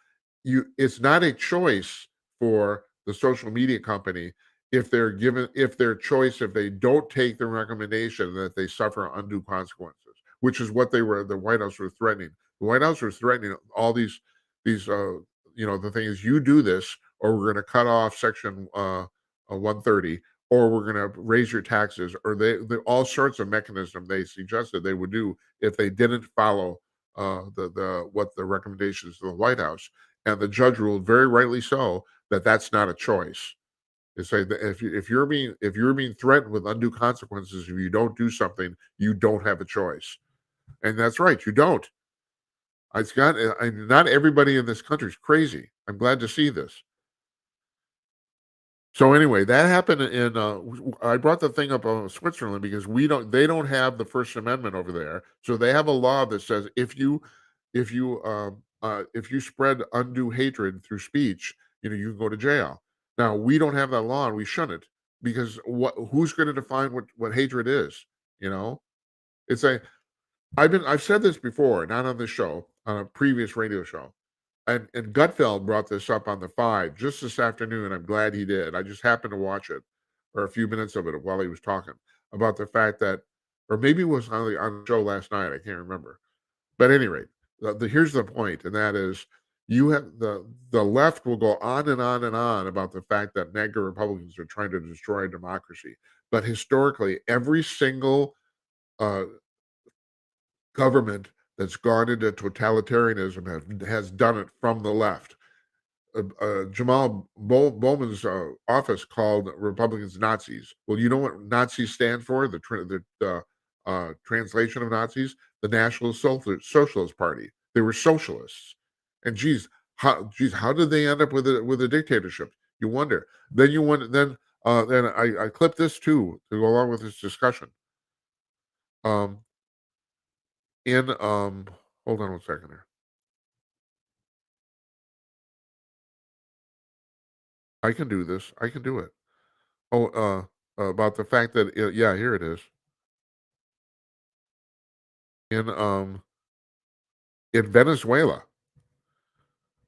It's not a choice for the social media company if if they don't take the recommendation, that they suffer undue consequences, which is what the White House was threatening. The White House was threatening all these the thing is, you do this or we're going to cut off section 130, or we're going to raise your taxes, or they all sorts of mechanism they suggested they would do if they didn't follow the recommendations of the White House. And the judge ruled, very rightly so, that that's not a choice. They say that if you're being threatened with undue consequences if you don't do something, you don't have a choice. And that's right, you don't. Not everybody in this country is crazy. I'm glad to see this. So anyway, that happened in. I brought the thing up on Switzerland because they don't have the First Amendment over there, so they have a law that says if you spread undue hatred through speech, you can go to jail. Now we don't have that law, and we shouldn't, because who's going to define what hatred is? You know, it's a. I've said this before, not on this show, on a previous radio show. And Gutfeld brought this up on the Five just this afternoon. I'm glad he did. I just happened to watch it, or a few minutes of it while he was talking about the fact that, or maybe it was on the show last night. I can't remember. But at any rate, here's the point, and that is, you have the left will go on and on and on about the fact that MAGA Republicans are trying to destroy democracy. But historically, every single uh, government that's gone into totalitarianism has done it from the left. Jamal Bowman's office called Republicans Nazis. Well, you know what Nazis stand for? The translation of Nazis, the National Socialist Party. They were socialists. And how did they end up with a dictatorship? You wonder. Then you wonder. Then I clipped this too to go along with this discussion. Um, hold on one second here. I can do this. I can do it. Oh, about the fact that yeah, here it is. In Venezuela,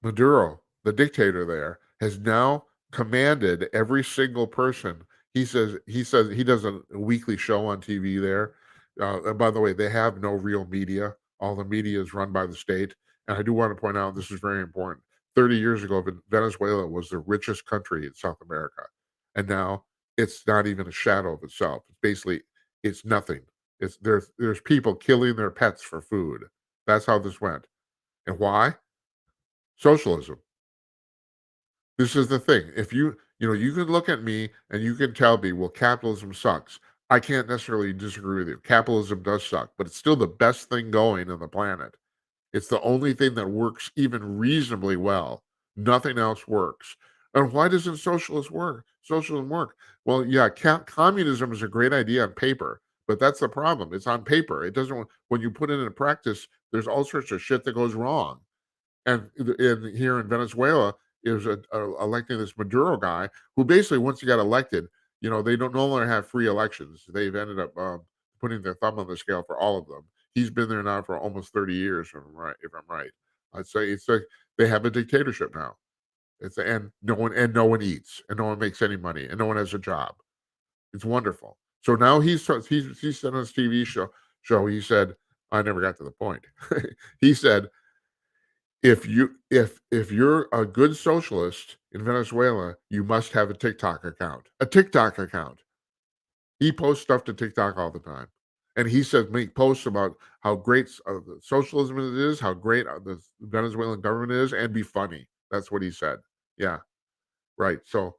Maduro, the dictator there, has now commanded every single person. He says he does a weekly show on TV there. And by the way, they have no real media. All the media is run by the state. And I do want to point out, this is very important. 30 years ago, Venezuela was the richest country in South America, and now it's not even a shadow of itself. It's nothing. There's people killing their pets for food. That's how this went. And why? Socialism. This is the thing. If you can look at me and you can tell me, well, capitalism sucks. I can't necessarily disagree with you. Capitalism does suck, but it's still the best thing going on the planet. It's the only thing that works even reasonably well. Nothing else works. And why doesn't socialism work? Well, yeah, communism is a great idea on paper, but that's the problem. It's on paper. It doesn't. When you put it into practice, there's all sorts of shit that goes wrong. And here in Venezuela is electing this Maduro guy who basically, once he got elected, they don't no longer have free elections. They've ended up putting their thumb on the scale for all of them. He's been there now for almost 30 years, if I'm right. I'd say it's like they have a dictatorship now. And no one eats, and no one makes any money, and no one has a job. It's wonderful. So now he's said on his TV show, he said, I never got to the point. He said, if you're a good socialist in Venezuela, you must have a TikTok account. A TikTok account. He posts stuff to TikTok all the time. And he says, make posts about how great socialism it is, how great the Venezuelan government is, and be funny. That's what he said. Yeah, right. So,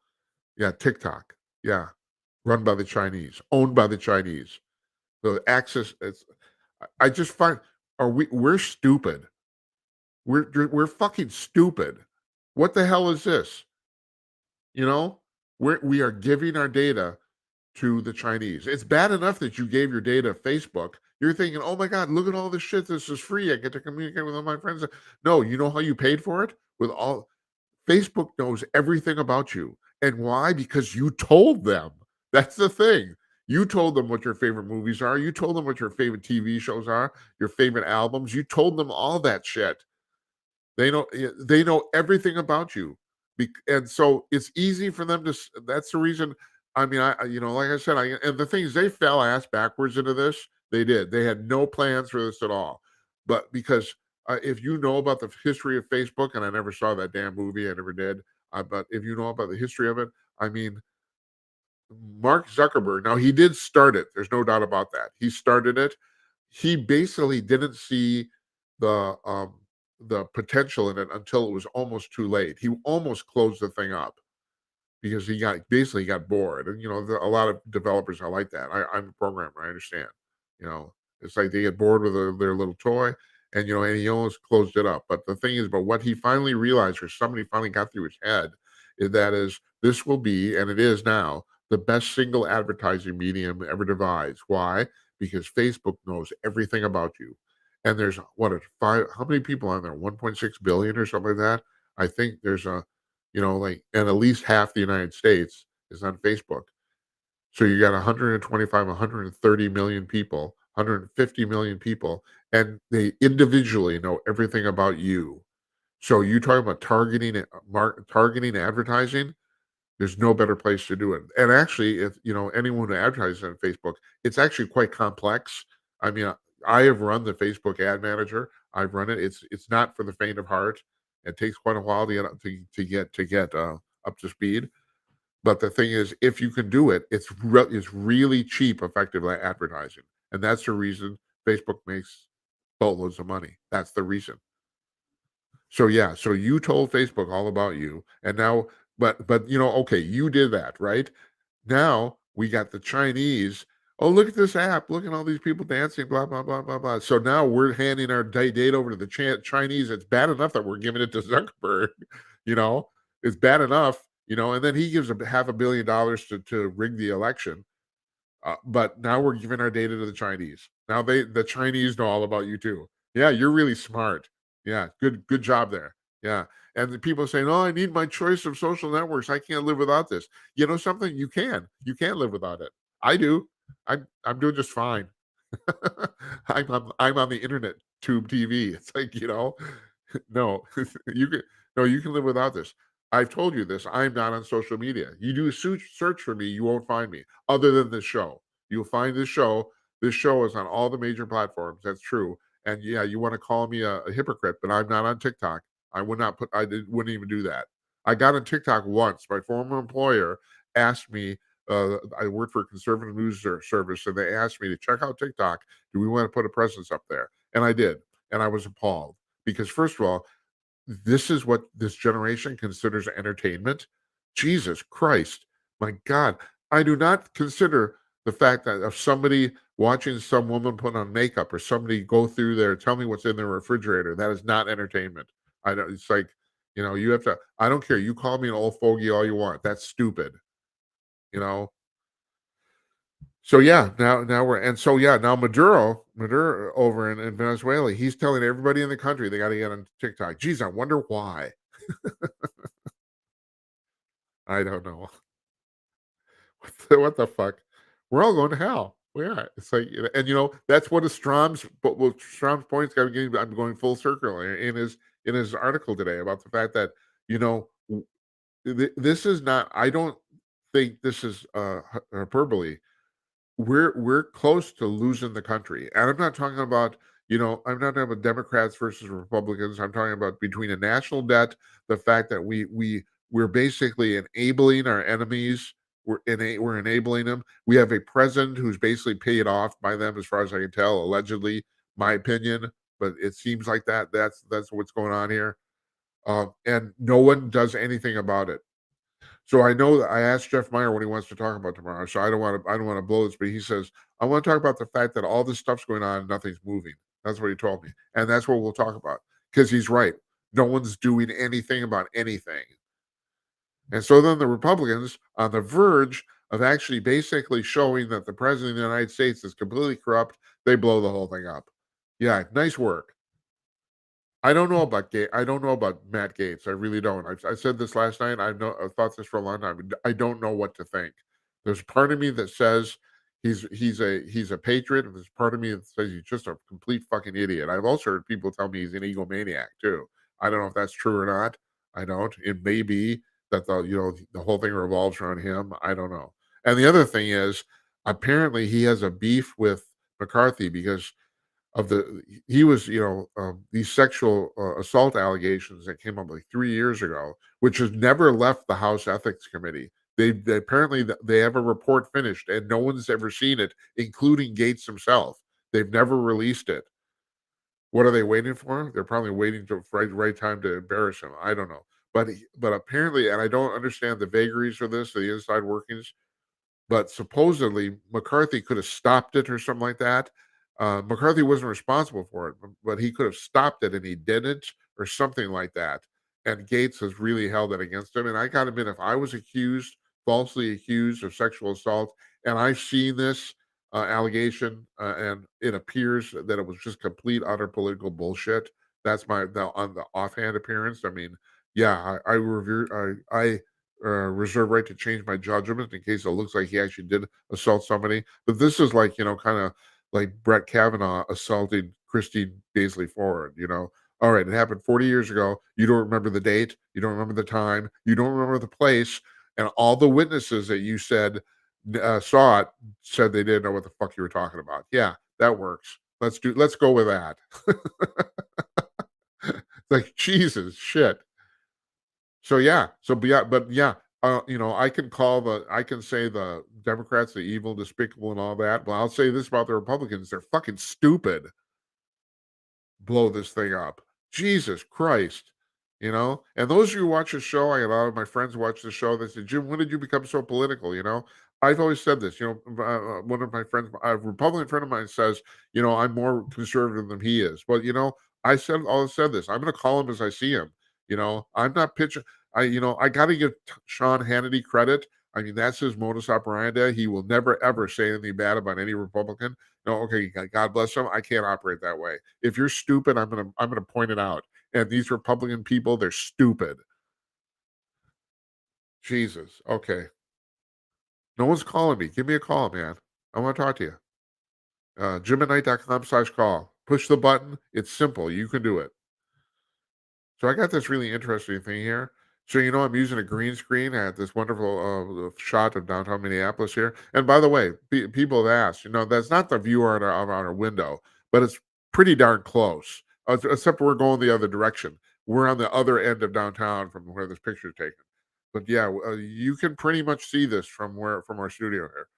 yeah, TikTok. Yeah, run by the Chinese, owned by the Chinese. The access. I just find. we're stupid. We're fucking stupid. What the hell is this? You know? We are giving our data to the Chinese. It's bad enough that you gave your data to Facebook. You're thinking, "Oh my god, look at all this shit. This is free. I get to communicate with all my friends." No, you know how you paid for it? With all Facebook knows everything about you. And why? Because you told them. That's the thing. You told them what your favorite movies are. You told them what your favorite TV shows are, your favorite albums. You told them all that shit. They know everything about you. And so it's easy for them to that's the reason. I mean, like I said, and the thing is they fell ass backwards into this. They did. They had no plans for this at all. But because if you know about the history of Facebook, and I never saw that damn movie, I never did. But if you know about the history of it, I mean, Mark Zuckerberg, now he did start it. There's no doubt about that. He started it. He basically didn't see the potential in it until it was almost too late. He almost closed the thing up because he got bored. And a lot of developers are like that. I'm a programmer. I understand. You know, it's like they get bored with their little toy, and he almost closed it up. But the thing is, but what he finally realized, or somebody finally got through his head, is this will be, and it is now, the best single advertising medium ever devised. Why? Because Facebook knows everything about you. And there's what, five, how many people on there? 1.6 billion or something like that. I think there's and at least half the United States is on Facebook. So you got 125, 130 million people, 150 million people, and they individually know everything about you. So you talk about targeting advertising, there's no better place to do it. And actually, if anyone who advertises on Facebook, it's actually quite complex. I mean, I have run the Facebook ad manager. I've run it. It's not for the faint of heart. It takes quite a while to get up to speed. But the thing is, if you can do it, it's really cheap, effective advertising, and that's the reason Facebook makes boatloads of money. That's the reason. So yeah, so you told Facebook all about you, and now, but okay, you did that, right? Now we got the Chinese. Oh, look at this app! Look at all these people dancing, blah blah blah blah blah. So now we're handing our data over to the Chinese. It's bad enough that we're giving it to Zuckerberg. You know, it's bad enough. And then he gives a $500 million to rig the election. But now we're giving our data to the Chinese. Now the Chinese know all about you too. Yeah, you're really smart. Yeah, good job there. Yeah. And the people saying, "Oh, I need my choice of social networks. I can't live without this." You know something? You can. You can live without it. I do. I'm doing just fine. I'm on the internet tube TV. It's like, no, you can no, you can live without this. I've told you this. I'm not on social media. You do a search for me, you won't find me other than this show. You'll find this show. This show is on all the major platforms. That's true. And yeah, you want to call me a hypocrite, but I'm not on TikTok. I would not put. Wouldn't even do that. I got on TikTok once. My former employer asked me. I worked for a conservative news service, and they asked me to check out TikTok. Do we want to put a presence up there? And I did, and I was appalled because first of all, this is what this generation considers entertainment. Jesus Christ. My God. I do not consider the fact that of somebody watching some woman put on makeup or somebody go through there, tell me what's in their refrigerator. That is not entertainment. I don't, it's like, you have to, I don't care. You call me an old fogey all you want. That's stupid, you know? So yeah, now Maduro over in Venezuela, he's telling everybody in the country they got to get on TikTok. Geez, I wonder why. I don't know. What the fuck? We're all going to hell. We are. It's like, and that's what Strom's point's got to get. I'm going full circle in his article today about the fact that you know this is not. I don't think this is hyperbole. We're close to losing the country, and I'm not talking about. I'm not talking about Democrats versus Republicans. I'm talking about between a national debt, the fact that we're basically enabling our enemies. We're enabling them. We have a president who's basically paid off by them, as far as I can tell, allegedly. My opinion, but it seems like that. That's what's going on here, and no one does anything about it. So I know that I asked Jeff Meyer what he wants to talk about tomorrow. So I don't want to blow this, but he says I want to talk about the fact that all this stuff's going on, and nothing's moving. That's what he told me, and that's what we'll talk about because he's right. No one's doing anything about anything. And so then the Republicans, on the verge of actually basically showing that the president of the United States is completely corrupt, they blow the whole thing up. Yeah, nice work. I don't know about I don't know about Matt Gaetz. I really don't. I said this last night. I've thought this for a long time. I don't know what to think. There's part of me that says he's a patriot, and there's part of me that says he's just a complete fucking idiot. I've also heard people tell me he's an egomaniac too. I don't know if that's true or not. I don't. It may be that the whole thing revolves around him. I don't know. And the other thing is, apparently he has a beef with McCarthy because of he was these sexual assault allegations that came up like 3 years ago, which has never left the House Ethics Committee. They apparently they have a report finished and no one's ever seen it, including Gates himself. They've never released it. What are they waiting for? They're probably waiting to right time to embarrass him. I don't know, but apparently, and I don't understand the vagaries of this, the inside workings, but supposedly McCarthy could have stopped it or something like that. McCarthy wasn't responsible for it, but he could have stopped it and he didn't, or something like that. And Gates has really held it against him. And I got to admit, if I was falsely accused of sexual assault, and I've seen this allegation, and it appears that it was just complete, utter political bullshit. That's on the offhand appearance. I mean, yeah, I reserve right to change my judgment in case it looks like he actually did assault somebody. But this is like, kind of like Brett Kavanaugh assaulting Christine Daisley Ford, All right, it happened 40 years ago. You don't remember the date. You don't remember the time. You don't remember the place. And all the witnesses that you said saw it said they didn't know what the fuck you were talking about. Yeah, that works. Let's go with that. Like, Jesus, shit. So yeah, but yeah, I can say the Democrats, the evil, despicable, and all that. Well, I'll say this about the Republicans: they're fucking stupid. Blow this thing up, Jesus Christ, And those of you who watch the show, I had a lot of my friends watch the show. They said, "Jim, when did you become so political?" I've always said this. One of my friends, a Republican friend of mine, says, I'm more conservative than he is. But always said this. I'm going to call him as I see him. I'm not pitching. I got to give Sean Hannity credit. I mean, that's his modus operandi. He will never ever say anything bad about any Republican. No, okay, God bless him. I can't operate that way. If you're stupid, I'm gonna point it out. And these Republican people, they're stupid. Jesus. Okay. No one's calling me. Give me a call, man. I want to talk to you. JimandKnight.com/call. Push the button. It's simple. You can do it. So I got this really interesting thing here. So I'm using a green screen. I had this wonderful shot of downtown Minneapolis here. And by the way, people have asked, that's not the view on our window, but it's pretty darn close. Except we're going the other direction. We're on the other end of downtown from where this picture is taken. But yeah, you can pretty much see this from our studio here.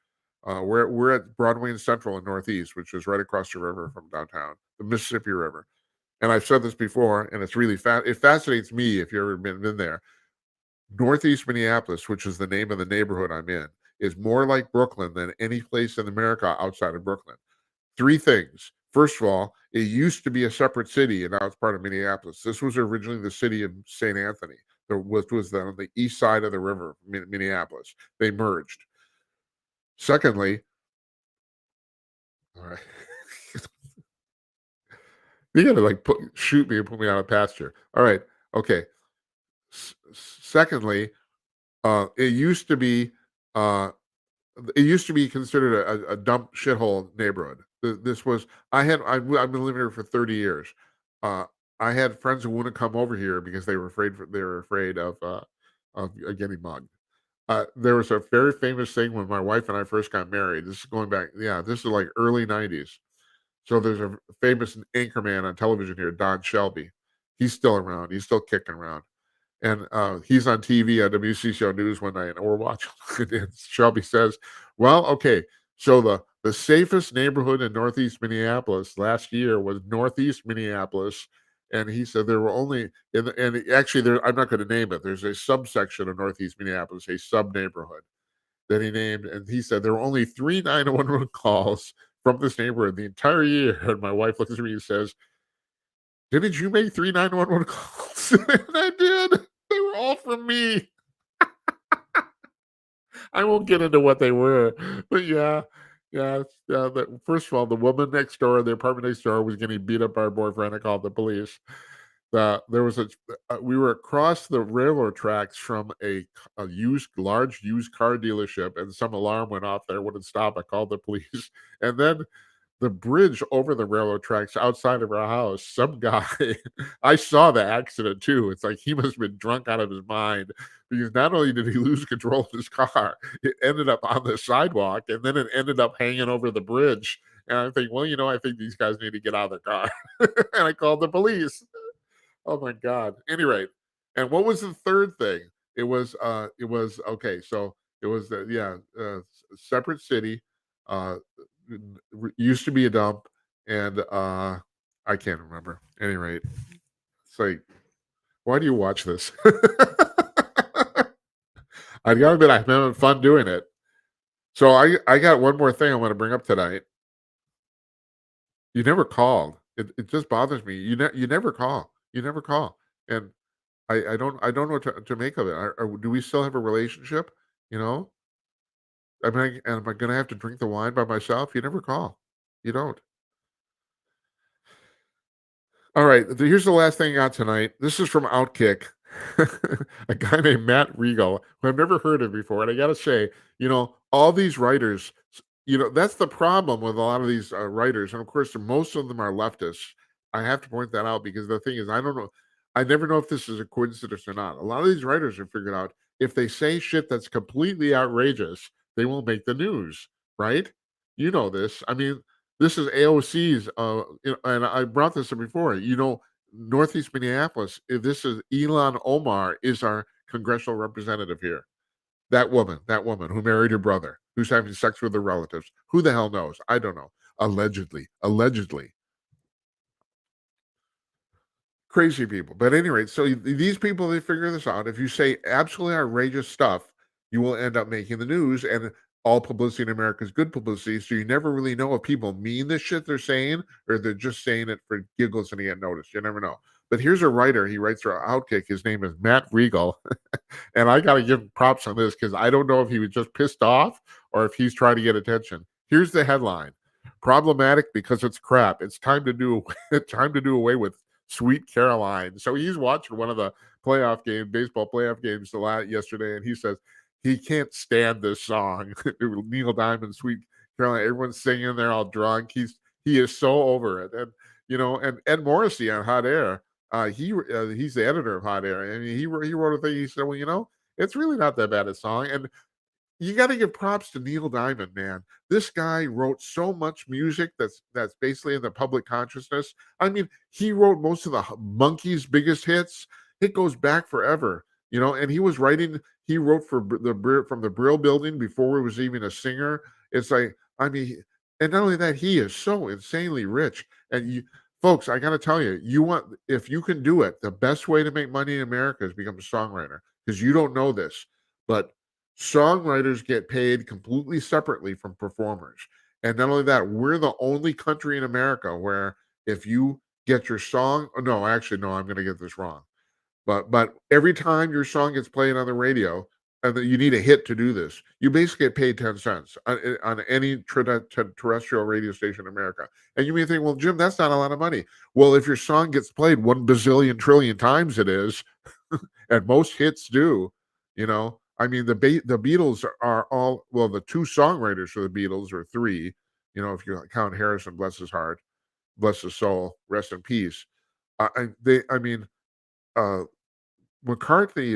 We're at Broadway and Central in Northeast, which is right across the river from downtown, the Mississippi River. And I've said this before, and it's really it fascinates me if you've ever been there. Northeast Minneapolis, which is the name of the neighborhood I'm in, is more like Brooklyn than any place in America outside of Brooklyn. Three things. First of all, it used to be a separate city, and now it's part of Minneapolis. This was originally the city of St. Anthony, which was on the east side of the river, Minneapolis. They merged. Secondly, all right. You gotta shoot me and put me on a pasture. All right. Okay. Secondly, it used to be considered a dump shithole neighborhood. This was I've been living here for 30 years. I had friends who wouldn't come over here because they were afraid of getting mugged. There was a very famous thing when my wife and I first got married. This is going back, yeah, this is like early 90s. So there's a famous anchorman on television here, Don Shelby. He's still around. He's still kicking around. And he's on TV on WCCO News one night, and we're watching. And Shelby says, "Well, okay, so the safest neighborhood in Northeast Minneapolis last year was Northeast Minneapolis." And he said there were only, and actually, I'm not going to name it. There's a subsection of Northeast Minneapolis, a sub neighborhood that he named, and he said there were only 3 911 calls from this neighborhood the entire year. And my wife looks at me and says, "Didn't you make 3 911 calls?" And I did. They were all from me. I won't get into what they were, but first of all, the woman next door, the apartment next door, was getting beat up by her boyfriend. I called the police. There was we were across the railroad tracks from a large used car dealership, and some alarm went off there. Wouldn't stop. I called the police, and then the bridge over the railroad tracks outside of our house, some guy I saw the accident too. It's like he must have been drunk out of his mind because not only did he lose control of his car, it ended up on the sidewalk and then it ended up hanging over the bridge. And I think, well, I think these guys need to get out of the car. And I called the police. Oh my god. Anyway, and what was the third thing? It was okay, so it was separate city, uh, used to be a dump, and, I can't remember. Any rate, it's like, why do you watch this? I gotta admit, I'm having fun doing it. So I got one more thing I wanna bring up tonight. You never called. It just bothers me. You never call. You never call, and I don't know what to make of it. Do we still have a relationship? You know? Am I gonna have to drink the wine by myself? You never call. You don't. All right, here's the last thing I got tonight. This is from Outkick. A guy named Matt Regal, who I've never heard of before, and I gotta say, all these writers, that's the problem with a lot of these, writers, and of course, most of them are leftists. I have to point that out because the thing is, I don't know I never know if this is a coincidence or not. A lot of these writers have figured out if they say shit that's completely outrageous, they will make the news, right? You know this. I mean, this is AOC's, and I brought this up before. Northeast Minneapolis. This is Elon Omar is our congressional representative here. That woman who married her brother, who's having sex with her relatives. Who the hell knows? I don't know. Allegedly, crazy people. But at any rate, so these people they figure this out. If you say absolutely outrageous stuff, you will end up making the news, and all publicity in America is good publicity. So you never really know if people mean the shit they're saying or they're just saying it for giggles and to get noticed. You never know. But here's a writer. He writes for Outkick. His name is Matt Regal, and I got to give him props on this because I don't know if he was just pissed off or if he's trying to get attention. Here's the headline: Problematic because it's crap. It's time to do time to do away with Sweet Caroline. So he's watching one of the baseball playoff games yesterday, and he says he can't stand this song. Neil Diamond, Sweet Caroline. Everyone's singing, they're all drunk. He is so over it, and and Ed Morrissey on Hot Air. He's the editor of Hot Air, and he wrote a thing. He said, well, it's really not that bad a song, and you got to give props to Neil Diamond, man. This guy wrote so much music that's basically in the public consciousness. I mean, he wrote most of the Monkeys' biggest hits. It goes back forever, And he was writing. He wrote for from the Brill Building before he was even a singer. It's like, I mean, and not only that, he is so insanely rich. And folks, I got to tell you, if you can do it, the best way to make money in America is become a songwriter because you don't know this, but songwriters get paid completely separately from performers. And not only that, we're the only country in America where if you get your song, oh, no, actually, no, I'm going to get this wrong. But every time your song gets played on the radio, and you need a hit to do this, you basically get paid 10 cents on any terrestrial radio station in America. And you may think, well, Jim, that's not a lot of money. Well, if your song gets played 1 bazillion trillion times, it is, and most hits do, I mean, the Beatles are all the two songwriters for the Beatles are three. If you count Harrison, bless his heart, bless his soul, rest in peace. I mean, uh, McCartney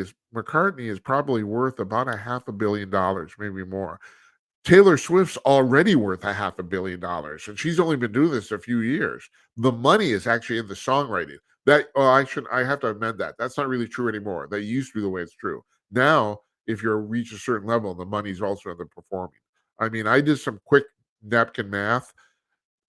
is probably worth about $500 million, maybe more. Taylor Swift's already worth $500 million, and she's only been doing this a few years. The money is actually in the songwriting. I have to amend that. That's not really true anymore. That used to be the way it's true. Now, if you reach a certain level, the money's also in the performing. I mean, I did some quick napkin math.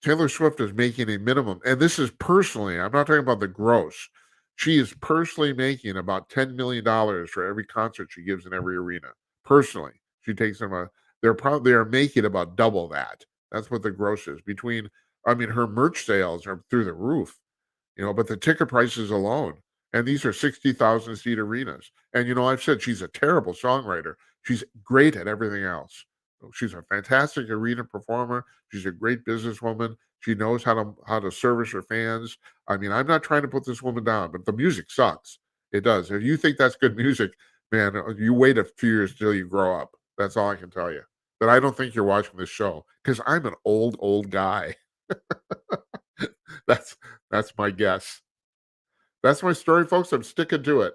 Taylor Swift is making a minimum, and this is personally, I'm not talking about the gross. She is personally making about $10 million for every concert she gives in every arena. Personally, she takes them they are making about double that. That's what the gross is between. I mean, her merch sales are through the roof, but the ticket prices alone, and these are 60,000 seat arenas. And I've said she's a terrible songwriter. She's great at everything else. She's a fantastic arena performer. She's a great businesswoman. She knows how to service her fans. I mean, I'm not trying to put this woman down, but the music sucks. It does. If you think that's good music, man, you wait a few years till you grow up. That's all I can tell you. But I don't think you're watching this show because I'm an old guy. That's that's my guess. That's my story, folks. I'm sticking to it.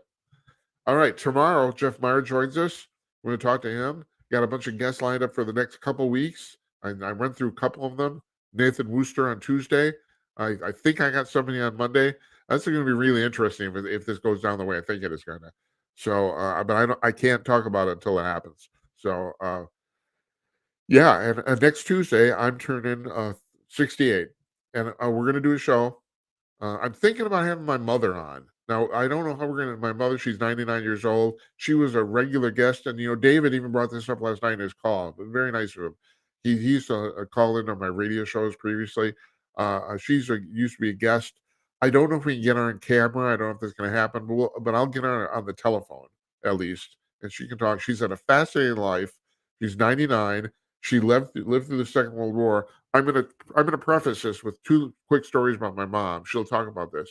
All right, tomorrow, Jeff Meyer joins us. We're going to talk to him. Got a bunch of guests lined up for the next couple weeks. I went through a couple of them. Nathan Wooster on Tuesday. I think I got somebody on Monday. That's going to be really interesting if this goes down the way I think it is going to. So, but I can't talk about it until it happens. So, yeah, and next Tuesday I'm turning 68, and we're going to do a show. I'm thinking about having my mother on. Now, I don't know how we're gonna. My mother, she's 99 years old. She was a regular guest, and David even brought this up last night in his call. But very nice of him. He used to call in on my radio shows previously. Used to be a guest. I don't know if we can get her on camera. I don't know if that's going to happen, but I'll get her on the telephone at least, and she can talk. She's had a fascinating life. She's 99. She lived through the Second World War. I'm gonna preface this with two quick stories about my mom. She'll talk about this.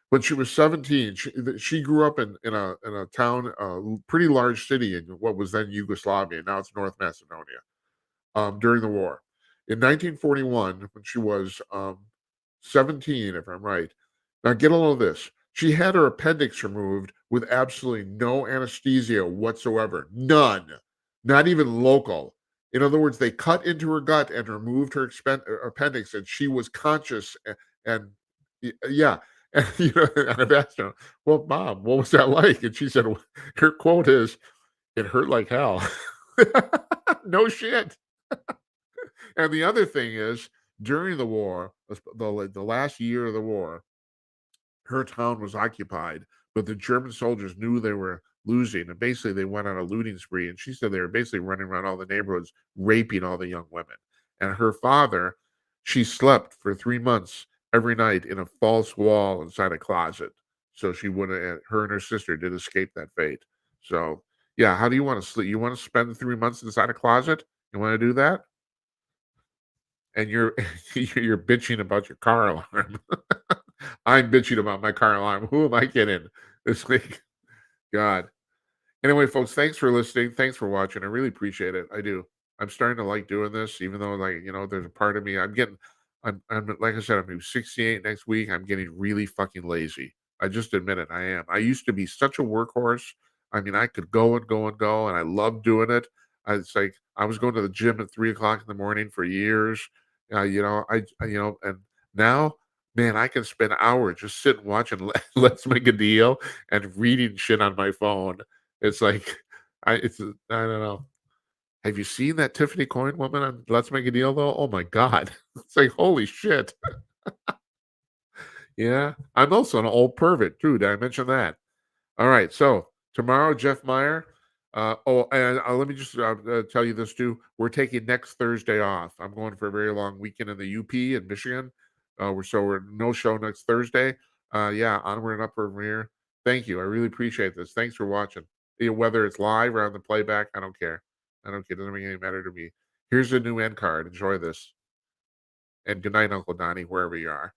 When she was 17, she grew up in a town, pretty large city in what was then Yugoslavia. Now it's North Macedonia. During the war, in 1941, when she was 17, if I'm right. Now get a load of this. She had her appendix removed with absolutely no anesthesia whatsoever. None. Not even local. In other words, they cut into her gut and removed her appendix, and she was conscious. And yeah, and, and I've asked her, "Well, Mom, what was that like?" And she said, her quote is, "It hurt like hell." No shit. And the other thing is, during the war, the last year of the war, her town was occupied, but the German soldiers knew they were losing, and basically they went on a looting spree. And she said they were basically running around all the neighborhoods, raping all the young women. And her father, she slept for 3 months every night in a false wall inside a closet. So she wouldn't. Her and her sister did escape that fate. So yeah, how do you want to sleep? You want to spend 3 months inside a closet? You want to do that? And you're you're bitching about your car alarm. I'm bitching about my car alarm. Who am I kidding? It's like, God. Anyway, folks, thanks for listening. Thanks for watching. I really appreciate it. I do. I'm starting to like doing this, even though, like, there's a part of me. I'm like I said, I'm gonna be 68 next week. I'm getting really fucking lazy. I just admit it. I am. I used to be such a workhorse. I mean, I could go and go and go, and I loved doing it. It's like I was going to the gym at 3 o'clock in the morning for years. And now, man, I can spend hours just sitting watching Let's Make a Deal and reading shit on my phone. It's like, I don't know. Have you seen that Tiffany Coin woman on Let's Make a Deal though? Oh my God. It's like, holy shit. Yeah. I'm also an old pervert too. Did I mention that? All right. So tomorrow, Jeff Meyer. And let me just tell you this too. We're taking next Thursday off. I'm going for a very long weekend in the UP in Michigan. We're no show next Thursday. Yeah, onward and upward from here. Thank you. I really appreciate this. Thanks for watching. Whether it's live or on the playback, I don't care. I don't care. It doesn't make any matter to me. Here's a new end card. Enjoy this. And good night, Uncle Donnie, wherever you are.